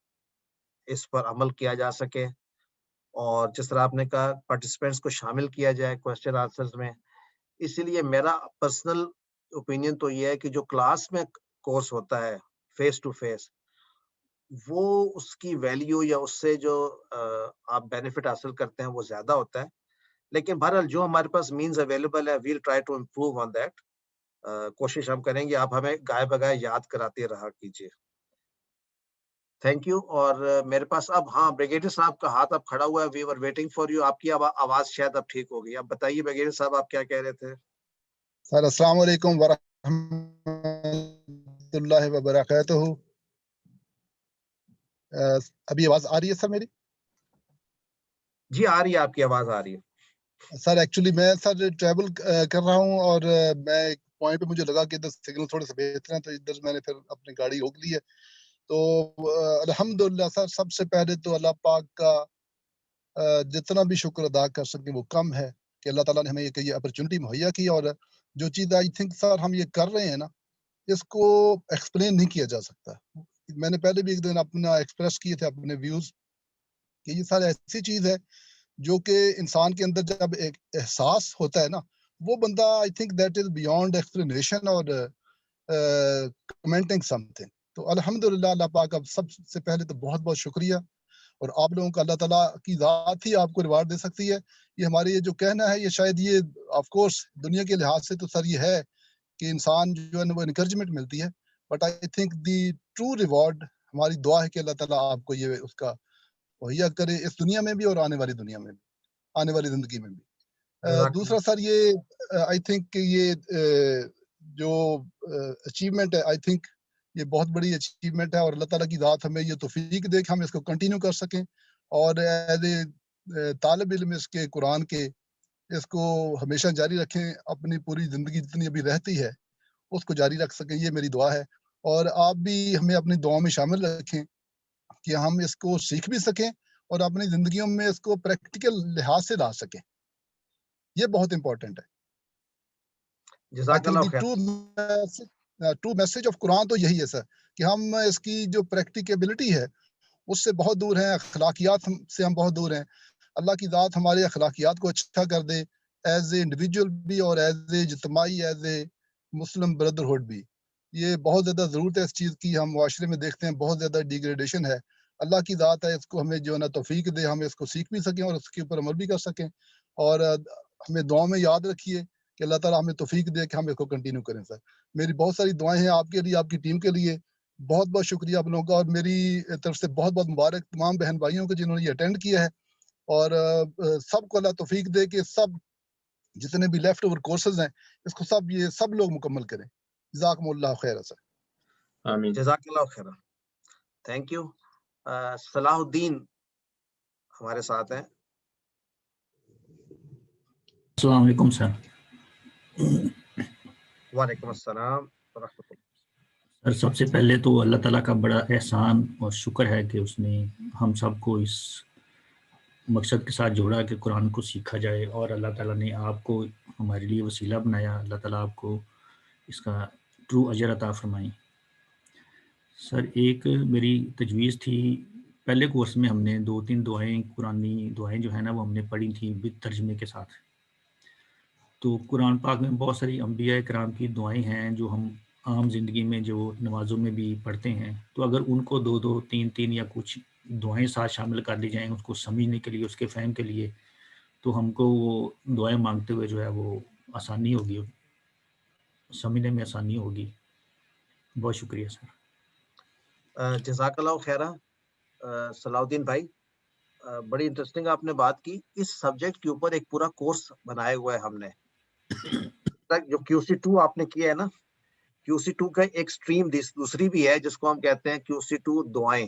اس پر عمل کیا جا سکے, اور جس طرح آپ نے کہا پارٹیسپینٹس کو شامل کیا جائے کویسچن آنسرز میں. اسی لیے میرا پرسنل اوپینین تو یہ ہے کہ جو کلاس میں کورس ہوتا ہے فیس ٹو فیس, وہ اس کی ویلیو یا اس سے جو آپ بینیفٹ حاصل کرتے ہیں وہ زیادہ ہوتا ہے. لیکن بہرحال جو ہمارے پاس مینز اویلیبل ہے, we'll try to improve on that. کوشش ہم کریں گے, آپ ہمیں گائے بگائے یاد کراتے رہا کیجیے. Thank you. اور میرے پاس اب ہاں بریگیڈیئر صاحب کا ہاتھ اب کھڑا ہوا ہے. وی ور ویٹنگ فار یو. آپ کی آواز شاید اب ٹھیک ہو گئی. اب بتائیے بریگیڈیئر صاحب آپ کیا کہہ رہے تھے؟ سر السلام علیکم ورحمۃ اللہ وبرکاتہ. ابھی آواز آ رہی ہے سر میری؟ جی آ رہی ہے, آپ کی آواز آ رہی ہے. سر ایکچولی میں سر ٹریول کر رہا ہوں, اور میں ایک پوائنٹ پہ مجھے لگا کہ ادھر سگنل تھوڑے سے بہتر ہیں, تو ادھر میں نے پھر اپنی گاڑی روک لی ہے. تو الحمدللہ سر سب سے پہلے تو اللہ پاک کا جتنا بھی شکر ادا کر سکیں وہ کم ہے کہ اللہ تعالیٰ نے ہمیں یہ اپرچونٹی مہیا کی. اور جو چیز آئی تھنک سر ہم یہ کر رہے ہیں نا, اس کو ایکسپلین نہیں کیا جا سکتا. میں نے پہلے بھی ایک دن اپنا ایکسپریس کیے تھے اپنے ویوز کہ یہ سر ایسی چیز ہے جو کہ انسان کے اندر جب ایک احساس ہوتا ہے نا, وہ بندہ I think that is beyond explanation اور کمنٹنگ سم تھنگ. تو الحمدللہ اللہ پاک اب سب سے پہلے تو بہت بہت شکریہ. اور آپ لوگوں کا اللہ تعالیٰ کی ذات ہی آپ کو ریوارڈ دے سکتی ہے. یہ ہمارے یہ جو کہنا ہے یہ شاید یہ آف کورس دنیا کے لحاظ سے تو سر یہ ہے کہ انسان جو ہے نا وہ انکریجمنٹ ملتی ہے, but I think the true reward ہماری دعا ہے کہ اللہ تعالیٰ آپ کو یہ اس کا مہیا کرے اس دنیا میں بھی اور آنے والی دنیا میں بھی, آنے والی زندگی میں بھی. دوسرا سر یہ آئی تھنک کہ یہ جو اچیومنٹ ہے آئی تھنک یہ بہت بڑی اچیومنٹ ہے, اور اللہ تعالیٰ کی ذات ہمیں یہ توفیق دے کہ ہم اس کو کنٹینیو کر سکیں, اور ایز اے طالب علم اس کے قرآن کے اس کو ہمیشہ جاری رکھیں, اپنی پوری زندگی جتنی ابھی رہتی ہے اس کو جاری رکھ سکیں, یہ میری دعا ہے. اور آپ بھی ہمیں اپنی دعاؤں میں شامل رکھیں کہ ہم اس کو سیکھ بھی سکیں اور اپنی زندگیوں میں اس کو پریکٹیکل لحاظ سے لا سکیں, یہ بہت امپورٹنٹ ہے. جزاک اللہ خیر. ٹرو میسج آف قرآن تو یہی ہے سر کہ ہم اس کی جو پریکٹیکیبلٹی ہے اس سے بہت دور ہیں, اخلاقیات سے ہم بہت دور ہیں. اللہ کی ذات ہمارے اخلاقیات کو اچھا کر دے ایز اے انڈیویجول بھی اور ایز اے اجتماعی, ایز اے مسلم بردرہڈ بھی. یہ بہت زیادہ ضرورت ہے اس چیز کی, ہم معاشرے میں دیکھتے ہیں بہت زیادہ ڈیگریڈیشن ہے. اللہ کی ذات ہے, اس کو ہمیں جو ہے نا توفیق دے, ہم اس کو سیکھ بھی سکیں اور اس کے اوپر عمل بھی کر سکیں. اور ہمیں دعاؤں میں یاد رکھیے کہ اللہ تعالیٰ ہمیں توفیق دے کہ ہم اس کو کنٹینیو کریں. سر میری بہت ساری دعائیں ہیں آپ کے لیے, آپ کی ٹیم کے لیے. بہت بہت شکریہ آپ لوگوں کا, اور میری طرف سے بہت بہت مبارک تمام بہن بھائیوں کو جنہوں نے یہ اٹینڈ کیا ہے, اور سب کو اللہ توفیق دے کہ سب جتنے بھی لیفٹ اوور کورسز ہیں اس کو سب لوگ مکمل کریں. جزاکم اللہ خیر. سر آمین. جزاک اللہ خیر. Thank you. صلاح الدین ہمارے ساتھ ہیں. السلام علیکم سر. وعلیکم السلام ورحمۃ اللہ. سر سب سے پہلے تو اللہ تعالیٰ کا بڑا احسان اور شکر ہے کہ اس نے ہم سب کو اس مقصد کے ساتھ جوڑا کہ قرآن کو سیکھا جائے, اور اللہ تعالیٰ نے آپ کو ہمارے لیے وسیلہ بنایا. اللہ تعالیٰ آپ کو اس کا ٹرو اجر عطا فرمائیں. سر ایک میری تجویز تھی, پہلے کورس میں ہم نے 2-3 دعائیں, قرآنی دعائیں جو ہیں نا وہ ہم نے پڑھی تھیں ود ترجمے کے ساتھ. تو قرآن پاک میں بہت ساری انبیاء کرام کی دعائیں ہیں جو ہم عام زندگی میں جو نمازوں میں بھی پڑھتے ہیں, تو اگر ان کو 2-2, 3-3 یا کچھ دعائیں ساتھ شامل کر دی جائیں اس کو سمجھنے کے لیے, اس کے فہم کے لیے, تو ہم کو وہ دعائیں مانگتے ہوئے جو ہے وہ آسانی ہوگی, سمجھنے میں آسانی ہوگی. بہت شکریہ سر. جزاک اللہ خیرہ. صلاح الدین بھائی بڑی انٹرسٹنگ آپ نے بات کی. اس سبجیکٹ کے اوپر ایک پورا کورس بنایا ہوا ہے ہم نے. جو QC2 آپ نے کیا ہے نا, QC2 کا ایک سٹریم دوسری بھی ہے جس کو ہم کہتے ہیں QC2 دعائیں.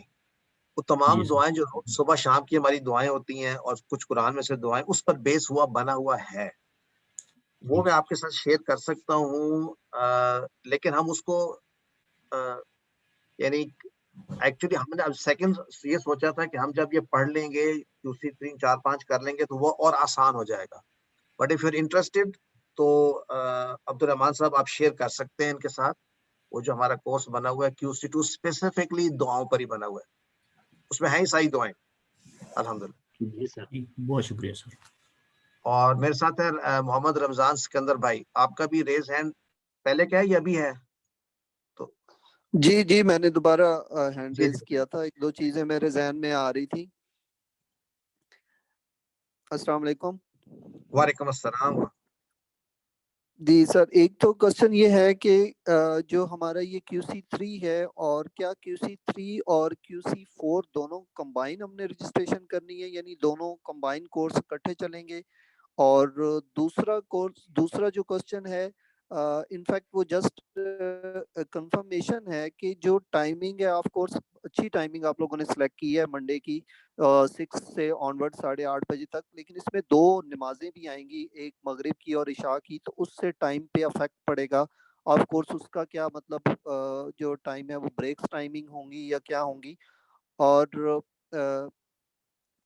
وہ تمام دعائیں جو صبح شام کی ہماری دعائیں ہوتی ہیں اور کچھ قرآن میں سے دعائیں اس پر بیس ہوا بنا ہوا ہے, وہ میں آپ کے ساتھ شیئر کر سکتا ہوں. لیکن ہم اس کو یعنی ایکچولی ہم نے سیکنڈ یہ سوچا تھا کہ ہم جب یہ پڑھ لیں گے QC3 4-5 کر لیں گے تو وہ اور آسان ہو جائے گا. But if you are interested تو عبدالرحمان صاحب آپ شیئر کر سکتے ہیں ان کے ساتھ. وہ جو ہمارا کورس بنا ہوا ہے QC2 اسپیسیفکلی دعاؤں پر ہی بنا ہوا ہے, اس میں ہیں ہی ساری دعائیں الحمدللہ. جی سر, بہت شکریہ سر. اور میرے ساتھ ہے محمد رمضان سکندر بھائی. آپ کا بھی ریز ہینڈ پہلے کیا ہے یا ابھی ہے؟ تو جی میں نے دوبارہ ہینڈ ریز کیا تھا, 1-2 چیزیں میرے ذہن میں آ رہی تھی. السلام علیکم. وعلیکم السلام. جی سر, ایک تو کوشچن یہ ہے کہ جو ہمارا یہ QC3 ہے, اور کیا QC3 اور QC4 دونوں کمبائن ہم نے رجسٹریشن کرنی ہے, یعنی دونوں کمبائن کورس اکٹھے چلیں گے؟ اور دوسرا جو کوشچن ہے انفیکٹ وہ جسٹ کنفرمیشن ہے کہ جو ٹائمنگ ہے, آف کورس اچھی ٹائمنگ آپ لوگوں نے سلیکٹ کی ہے منڈے کی 6 سے آنورڈ 8:30 بجے تک, لیکن اس میں 2 نمازیں بھی آئیں گی, ایک مغرب کی اور عشاء کی, تو اس سے ٹائم پہ افیکٹ پڑے گا. آف کورس اس کا کیا مطلب جو ٹائم ہے وہ بریکس ٹائمنگ ہوں گی یا کیا ہوں گی؟ اور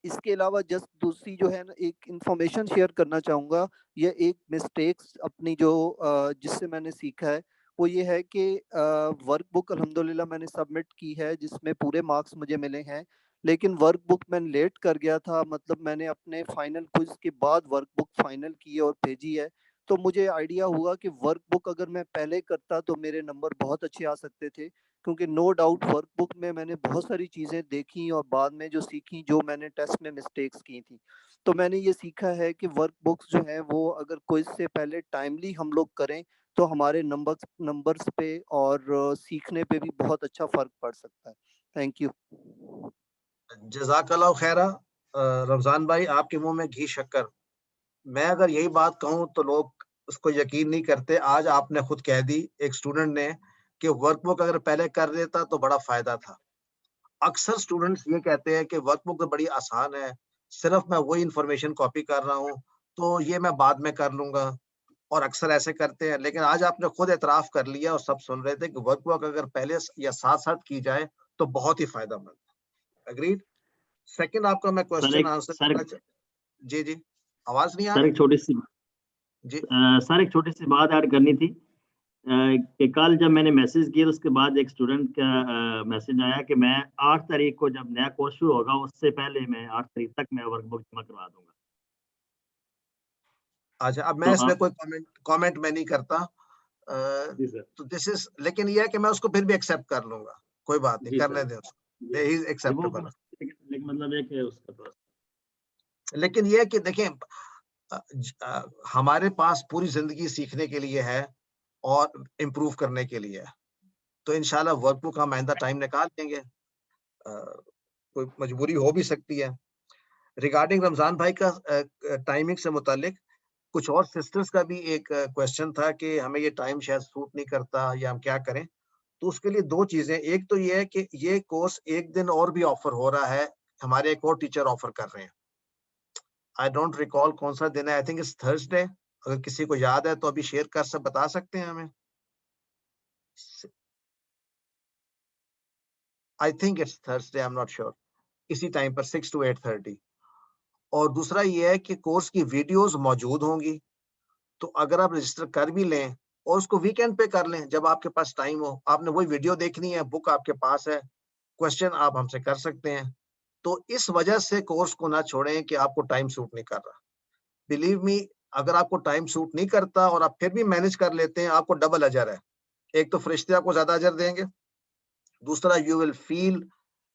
اس کے علاوہ جسٹ دوسری جو ہے نا ایک انفارمیشن شیئر کرنا چاہوں گا. یہ ایک مسٹیکس اپنی جو جس سے میں نے سیکھا ہے وہ یہ ہے کہ ورک بک الحمدللہ میں نے سبمٹ کی ہے جس میں پورے مارکس مجھے ملے ہیں, لیکن ورک بک میں لیٹ کر گیا تھا. مطلب میں نے اپنے فائنل کوئز کے بعد ورک بک فائنل کی اور بھیجی ہے, تو مجھے آئیڈیا ہوا کہ ورک بک اگر میں پہلے کرتا تو میرے نمبر بہت اچھے آ سکتے تھے، کیونکہ نو ڈاؤٹ ورک بک میں نے بہت ساری چیزیں دیکھی اور بعد میں جو سیکھی جو میں نے ٹیسٹ میں مسٹیکس کی تھی. تو میں نے یہ سیکھا ہے کہ ورک بکس جو ہیں وہ اگر کوئی سے پہلے ٹائملی ہم لوگ کریں تو ہمارے نمبرز پہ اور سیکھنے پہ بھی بہت اچھا فرق پڑ سکتا ہے. Thank you. جزاک اللہ خیرہ. رمضان بھائی آپ کے منہ میں گھی شکر. میں اگر یہی بات کہوں تو لوگ اس کو یقین نہیں کرتے. آج آپ نے خود کہہ دی ایک اسٹوڈنٹ نے کہ ورک بک اگر پہلے کر دیتا تو بڑا فائدہ تھا. اکثر اسٹوڈنٹس یہ کہتے ہیں کہ ورک بک تو بڑی آسان ہے، صرف میں وہی انفارمیشن کاپی کر رہا ہوں تو یہ میں بعد میں کر لوں گا، اور اکثر ایسے کرتے ہیں. لیکن آج آپ نے خود اعتراف کر لیا اور سب سن رہے تھے کہ ورک بک اگر پہلے یا ساتھ ساتھ کی جائے تو بہت ہی فائدہ مند. اگریڈ. سیکنڈ آپ کا میں کوشچن آنسر کرنا جی جی آواز نہیں آ رہی؟ ایک چھوٹی سی جی سر ایک چھوٹی سی بات ایڈ کرنی تھی کہ کل جب میں نے میسج کیا اس کے بعد ایک اسٹوڈنٹ کا میسج آیا کہ میں 8 تاریخ کو جب نیا کورس شروع ہوگا اس سے پہلے میں 8 تاریخ تک میں ورک بک جمع کروا دوں گا. اچھا اب میں اس میں کوئی کامنٹ میں نہیں کرتا تو دس از، لیکن یہ ہے کہ میں اس کو پھر بھی ایکسپٹ کر لوں گا، کوئی بات نہیں، کرنے دیں اس کو. مطلب ہے کہ اس کا لیکن یہ کہ دیکھیں ہمارے پاس پوری زندگی سیکھنے کے لیے ہے اور امپروو کرنے کے لیے ہے، تو انشاءاللہ ورک بک ہم آئندہ ٹائم نکال دیں گے. کوئی مجبوری ہو بھی سکتی ہے. ریگارڈنگ رمضان بھائی کا ٹائمنگ سے متعلق کچھ اور سسٹرز کا بھی ایک کوشچن تھا کہ ہمیں یہ ٹائم شاید سوٹ نہیں کرتا یا ہم کیا کریں. تو اس کے لیے 2 چیزیں، ایک تو یہ ہے کہ یہ کورس ایک دن اور بھی آفر ہو رہا ہے، ہمارے ایک اور ٹیچر آفر کر رہے ہیں. آئی ڈونٹ ریکال کون سا دن ہے، آئی تھنک اٹس تھرسڈے. اگر کسی کو یاد ہے تو ابھی شیئر کر سب بتا سکتے ہیں ہمیں. I think it's Thursday, I am not sure. اسی ٹائم پر 6 to 8:30. اور دوسرا یہ ہے کہ کورس کی ویڈیوز موجود ہوں گی، تو اگر آپ رجسٹر کر بھی لیں اور اس کو ویکینڈ پہ کر لیں جب آپ کے پاس ٹائم ہو، آپ نے وہی ویڈیو دیکھنی ہے، بک آپ کے پاس ہے، کوشچن آپ ہم سے کر سکتے ہیں. تو اس وجہ سے کورس کو نہ چھوڑیں کہ آپ کو ٹائم سوٹ نہیں کر رہا. بلیو می، اگر آپ کو ٹائم سوٹ نہیں کرتا اور آپ پھر بھی مینج کر لیتے ہیں، آپ کو ڈبل اجر ہے. ایک تو فرشتے آپ کو زیادہ اجر دیں گے، دوسرا یو ول فیل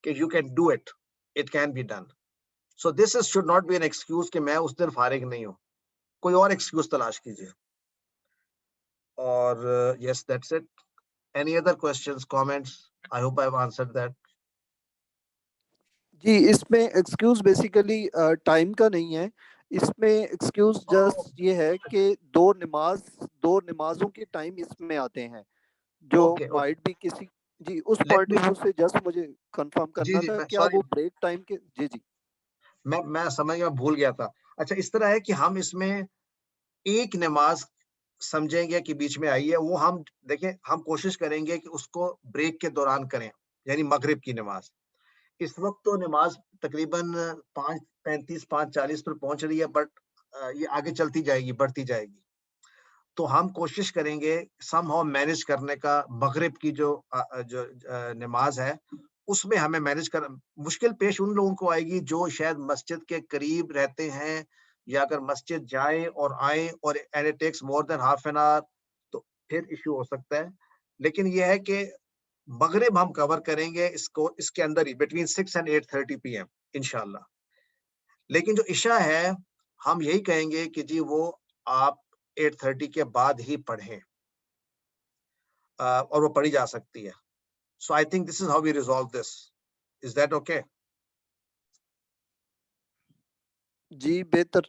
کہ you can do it, it can be done. So this should not be an excuse کہ میں اس دن فارغ نہیں ہوں، کوئی اور ایکسکیوز تلاش کیجیے. اور yes that's it. Any other questions, comments? I hope I have answered that. جی اس میں ایکسکیوز بیسیکلی ٹائم کا نہیں ہے، اس میں ایکسکیوز جسٹ یہ ہے کہ 2 نمازوں کے ٹائم اس میں آتے ہیں جو مائٹ بھی کسی جی اس پوائنٹ آف ویو سے جسٹ مجھے کنفرم کرنا تھا کیا وہ بریک ٹائم کے جی میں سمجھ میں بھول گیا تھا. اچھا اس طرح ہے کہ ہم اس میں ایک نماز سمجھیں گے کہ بیچ میں آئی ہے، وہ ہم دیکھیں ہم کوشش کریں گے کہ اس کو بریک کے دوران کریں، یعنی مغرب کی نماز. اس وقت تو نماز تقریباً 5:35 5:40 پر پہنچ رہی ہے، بٹ یہ آگے چلتی جائے گی، بڑھتی جائے گی. تو ہم کوشش کریں گے سم ہاؤ مینج کرنے کا. مغرب کی جو نماز ہے اس میں ہمیں مینج کر مشکل پیش ان لوگوں کو آئے گی جو شاید مسجد کے قریب رہتے ہیں، یا اگر مسجد جائیں اور آئیں اور it takes more than half an hour تو پھر ایشو ہو سکتا ہے. لیکن یہ ہے کہ مغرب ہم کور کریں گے اس کے اندر ہی بٹوین 6 and 8:30 PM انشاءاللہ. لیکن جو عشاء ہے ہم یہی کہیں گے کہ جی وہ آپ 8:30 کے بعد ہی پڑھیں، اور وہ پڑھی جا سکتی ہے. So I think this is how we resolve this. Is that okay? جی بہتر.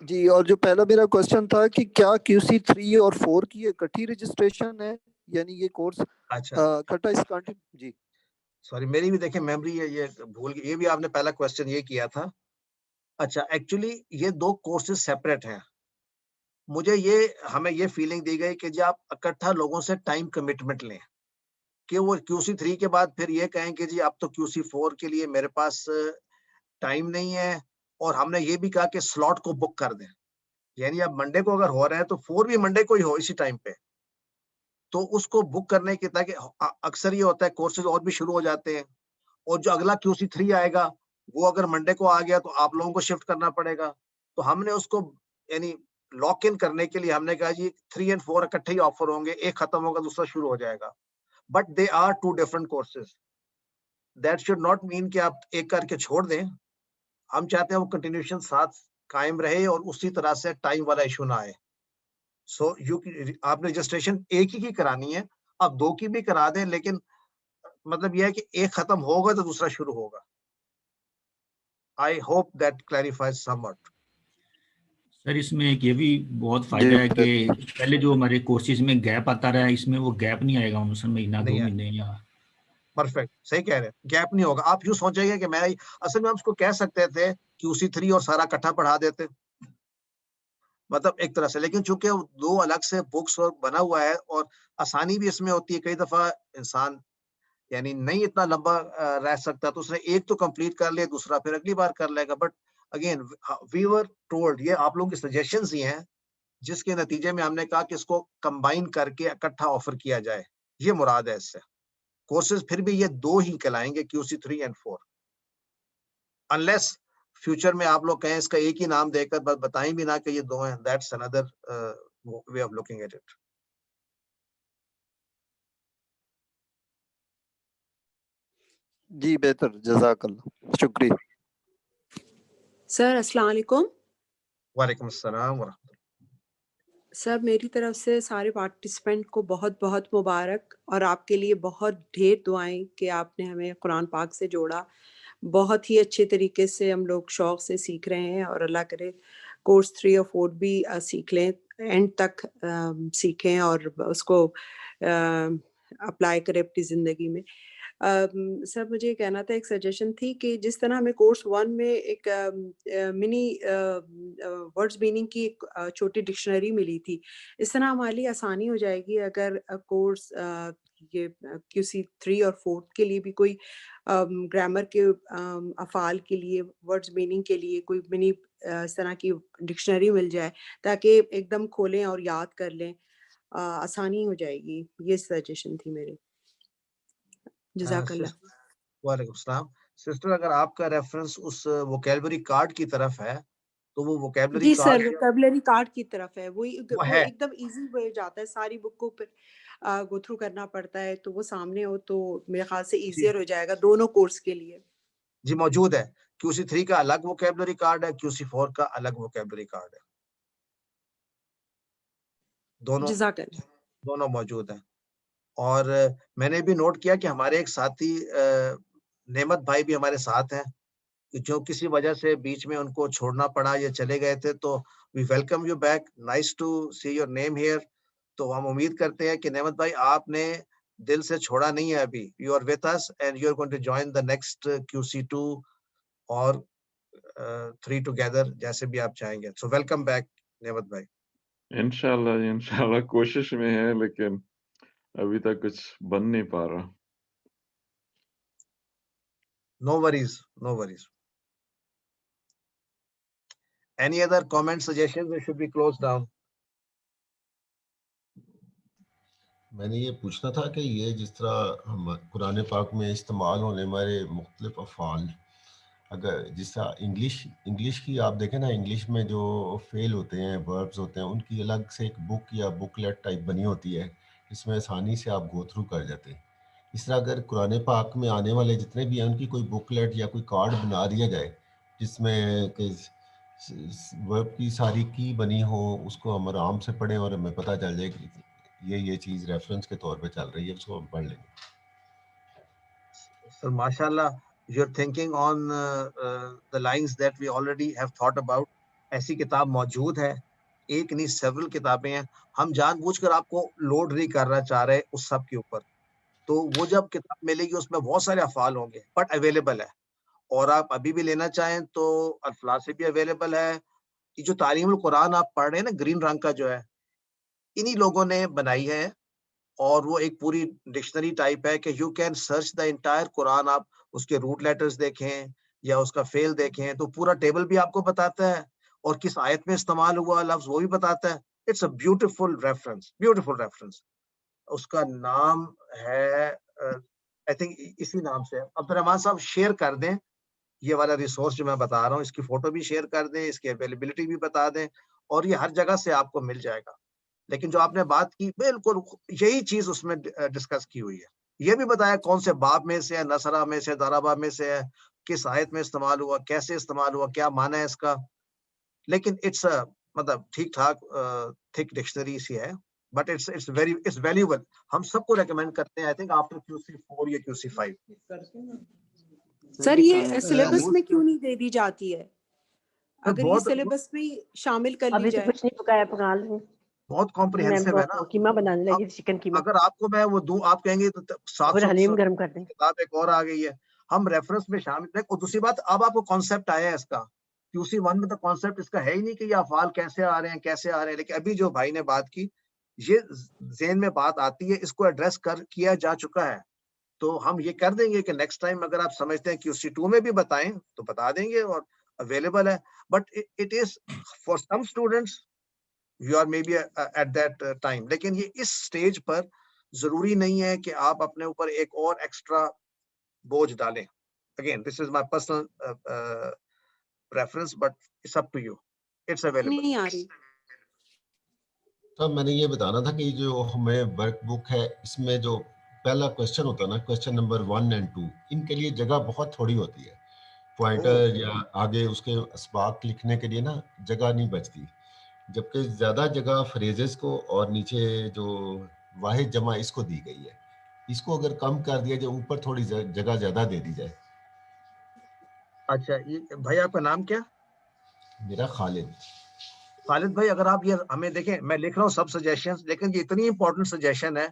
جی اور جو پہلا میرا کوشچن تھا کہ کیا QC3 اور 4 کی اکٹھی رجسٹریشن ہے، یعنی یہ کورس اکٹھا اس کا؟ جی سوری میری بھی دیکھیں میموری یہ بھول گئی، یہ بھی آپ نے پہلا کوشچن یہ کیا تھا. اچھا ایکچولی یہ 2 کورسز سیپریٹ ہیں. مجھے ہمیں یہ فیلنگ دی گئی کہ جی آپ اکٹھا لوگوں سے ٹائم کمٹمنٹ لیں کہ وہ QC3 کے بعد پھر یہ کہیں کہ جی اب تو QC4 کے لیے میرے پاس ٹائم نہیں ہے، اور ہم نے یہ بھی کہا کہ سلاٹ کو بک کر دیں، یعنی اب منڈے کو اگر ہو رہا ہے تو 4 بھی منڈے کو ہی ہو اسی ٹائم پہ. تو اس کو بک کرنے کے تاکہ اکثر یہ ہوتا ہے کورسز اور بھی شروع ہو جاتے ہیں اور جو اگلا QC3 آئے گا وہ اگر منڈے کو آ گیا تو آپ لوگوں کو شفٹ کرنا پڑے گا. تو ہم نے اس کو یعنی لاک ان کرنے کے لیے ہم نے کہا جی 3 اور 4 اکٹھے ہی آفر ہوں گے, ایک ختم ہوگا دوسرا شروع ہو جائے گا. But they are 2 different courses. That should not mean کہ آپ ایک کر کے چھوڑ دیں. ہم چاہتے ہیں وہ کنٹینیوشن ساتھ قائم رہے اور اسی طرح سے ٹائم والا ایشو نہ آئے. سو آپ نے رجسٹریشن ایک ہی کی کرانی ہے, آپ 2 کی بھی کرا دیں, لیکن مطلب یہ ہے کہ ایک ختم ہوگا تو دوسرا شروع ہوگا. I hope that clarifies somewhat. سر اس میں ایک یہ بھی بہت فائدہ ہے کہ پہلے جو ہمارے کورسز میں گیپ آتا رہا ہے, اس میں وہ گیپ نہیں آئے گا, مثلا مہینہ 2 مہینے یا. پرفیکٹ, صحیح کہہ رہے ہیں, گیپ نہیں ہوگا. آپ یوں سوچیں گے کہ میں اصل میں ہم اس کو کہہ سکتے تھے QC3 اور سارا اکٹھا پڑھا دیتے, مطلب ایک طرح سے, لیکن چونکہ 2 الگ سے بکس بنا ہوا ہے اور آسانی بھی اس میں ہوتی ہے. کئی دفعہ انسان یعنی نہیں اتنا لمبا رہ سکتا تو اس نے ایک تو کمپلیٹ کر لیا, دوسرا پھر اگلی بار کر لے گا. But again we were told, یہ آپ لوگوں کی سجیشنز ہی ہیں جس کے نتیجے میں ہم نے کہا کہ اس کو کمبائن کر کے اکٹھا آفر کیا جائے. یہ مراد ہے اس سے. کورسز پھر بھی یہ 2 ہی کہلائیں گے, QC3 and 4, انلیس فیوچر میں آپ لوگ کہیں اس کا ایک ہی نام دے کر بتائیں بھی نہ کہ یہ 2 ہیں. That's another way of looking at it. جی بہتر, جزاک اللہ, شکریہ. سر السلام علیکم. وعلیکم السلام ورحمۃ اللہ. سر میری طرف سے سارے پارٹیسپینٹ کو بہت بہت مبارک, اور آپ کے لیے بہت ڈھیر دعائیں کہ آپ نے ہمیں قرآن پاک سے جوڑا. بہت ہی اچھے طریقے سے ہم لوگ شوق سے سیکھ رہے ہیں, اور اللہ کرے کورس 3 اور 4 بھی سیکھ لیں, اینڈ تک سیکھیں اور اس کو اپلائی کریں اپنی زندگی میں. سر مجھے یہ کہنا تھا, ایک سجیشن تھی کہ جس طرح ہمیں کورس 1 میں ایک منی ورڈز میننگ کی ایک چھوٹی ڈکشنری ملی تھی, اس طرح ہمارے لیے آسانی ہو جائے گی اگر کورس یہ QC3 اور 4 کے لیے بھی کوئی گرامر کے افعال کے لیے, ورڈز میننگ کے لیے کوئی منی اس طرح کی ڈکشنری مل جائے تاکہ ایک دم کھولیں اور یاد کر لیں, آسانی ہو جائے گی. یہ سجیشن تھی میری. جزاک اللہ. وعلیکم السلام. سسٹر اگر آپ کا ریفرنس اس ووکیبلری کارڈ کی طرف ہے تو وہ ووکیبلری جی کارڈ, سر ووکیبلری کارڈ کی طرف ہے, وہ ہے ایک دم ایزی ہو جاتا ہے, ساری بک کو پھر گو تھرو کرنا پڑتا ہے, تو وہ سامنے ہو تو میرے خیال سے ایزیئر ہو جائے گا دونوں کورس کے لیے. جی موجود ہے. QC3 کا الگ ووکیبلری کارڈ ہے, QC4 کا الگ ووکیبلری کارڈ ہے, دونوں موجود ہیں. اور میں نے بھی نوٹ کیا کہ ہمارے ایک ساتھی نعمت بھائی بھی ہمارے ساتھ ہیں, جو کسی وجہ سے بیچ میں ان کو چھوڑنا پڑا یا چلے گئے تھے, تو we welcome you back, nice to see your name here. تو ہم امید کرتے ہیں کہ نعمت بھائی آپ نے دل سے چھوڑا نہیں ہے ابھی, you are with us and you are going to join the next QC2 اور 3 ٹوگیدر, جیسے بھی آپ چاہیں گے. سو ویلکم بیک نعمت بھائی. انشاءاللہ کوشش میں ہے, لیکن ابھی تک کچھ بن نہیں پا رہا. No worries, no worries. Any other comments, suggestions, or should we close down? میں نے یہ پوچھنا تھا کہ یہ جس طرح ہم قرآن پاک میں استعمال ہونے والے مختلف افعال, اگر جس طرح انگلش کی آپ دیکھیں نا, انگلش میں جو فعل ہوتے ہیں, وربز ہوتے ہیں, ان کی الگ سے ایک بک یا بکلیٹ ٹائپ بنی ہوتی ہے, اس میں آسانی سے آپ گو تھرو کر جاتے ہیں. اس طرح اگر قرآن پاک میں آنے والے جتنے بھی ہیں ان کی کوئی بکلیٹ یا کوئی کارڈ بنا دیا جائے جس میں کہ ورب کی ساری کی بنی ہو, اس کو ہم آرام سے پڑھیں اور ہمیں پتہ چل جائے کہ یہ چیز ریفرنس کے طور پہ چل رہی ہے, اس کو ہم پڑھ لیں گے. So, mashallah, you're thinking on the lines that we already have thought about. ایسی کتاب موجود ہے, ایک نہیں several کتابیں ہیں. ہم جان بوجھ کر آپ کو لوڈ نہیں کرنا چاہ رہے اس سب کے اوپر. تو وہ جب کتاب ملے گی اس میں بہت سارے افعال ہوں گے, بٹ اویلیبل ہے, اور آپ ابھی بھی لینا چاہیں تو الفلا سے بھی اویلیبل ہے. یہ جو تعلیم القرآن آپ پڑھ رہے ہیں نا, گرین رنگ کا جو ہے, انہی لوگوں نے بنائی ہے, اور وہ ایک پوری ڈکشنری ٹائپ ہے کہ you can search the entire Quran. آپ اس کے روٹ لیٹرز دیکھیں یا اس کا فعل دیکھیں تو پورا ٹیبل بھی آپ کو بتاتا ہے, اور کس آیت میں استعمال ہوا لفظ وہ بھی بتاتا ہے. It's a beautiful reference, beautiful reference. اس کا نام ہے آئی تھنک اسی نام سے. عبد الرحمان صاحب شیئر کر دیں یہ والا ریسورس جو میں بتا رہا ہوں, اس کی فوٹو بھی شیئر کر دیں, اس کی اویلیبلٹی بھی بتا دیں, اور یہ ہر جگہ سے آپ کو مل جائے گا. لیکن جو آپ نے بات کی بالکل یہی چیز اس میں ڈسکس کی ہوئی ہے. یہ بھی بتایا کون سے باب میں سے ہے, نصرہ میں سے, ضربہ میں سے ہے, کس آیت میں استعمال ہوا, کیسے استعمال ہوا, کیا معنی ہے اس کا. لیکن اٹس مطلب ٹھیک ٹھاک تھک ڈکشنری سی ہے, بٹ اٹس ویلیوبل. ہم سب کو ریکمینڈ کرتے ہیں آئی تھنک آفٹر QC4 یا QC5. سر یہ سلیبس میں کیوں نہیں دے دی جاتی ہے؟ اگر یہ سلیبس میں شامل کر لی ابھی تو جائے. کچھ نہیں پکایا پکا لیں. بہت کمپریہنسو ہے نا. قیمہ بنانے لگی چکن قیمہ. اگر آپ کو میں وہ دوں, آپ کہیں گے تو 700 حلیم گرم کر دیں. کتاب ایک اور آ گئی ہے, ہم ریفرنس میں شامل ہیں. اور دوسری بات, اب آپ کو کانسیپٹ آیا ہے اس کا. QC1 میں تو کانسیپٹ اس کا ہے ہی نہیں کہ یہ افعال کیسے آ رہے ہیں کیسے آ رہے ہیں. لیکن ابھی جو بھائی نے بات کی, یہ ذہن میں بات آتی ہے, اس کو ایڈریس کیا جا چکا ہے. تو ہم یہ کر دیں گے کہ نیکسٹ ٹائم اگر آپ سمجھتے ہیں QC2 میں بھی بتائیں تو بتا دیں گے, اور اویلیبل ہے. But it is for some students you are may be at that time. لیکن یہ اس سٹیج پر ضروری نہیں ہے کہ آپ اپنے اوپر ایک اور ایکسٹرا بوجھ ڈالیں. Again this is my personal preference, but it's up to you. It's available. نہیں آ رہی. تو میں نے یہ بتانا تھا کہ جو ہمیں ورک بک ہے اس میں جو پہلا کوشچن ہوتا ہے نا, کوشچن نمبر 1 اور 2, ان کے لیے جگہ بہت تھوڑی ہوتی ہے. پوائنٹر یا آگے اس کے اسباق لکھنے کے لیے نا جگہ نہیں بچتی, جبکہ زیادہ جگہ فریزز کو اور نیچے جو واحد جمع اس کو دی گئی ہے. اس کو اگر کم کر دیا جائے, اوپر تھوڑی جگہ زیادہ دے دی جائے. اچھا بھائی آپ کا نام کیا؟ میرا خالد. خالد بھائی, اگر آپ یہ ہمیں دیکھیں, میں لکھ رہا ہوں سب سجیشن, لیکن یہ اتنی امپورٹنٹ سجیشن ہے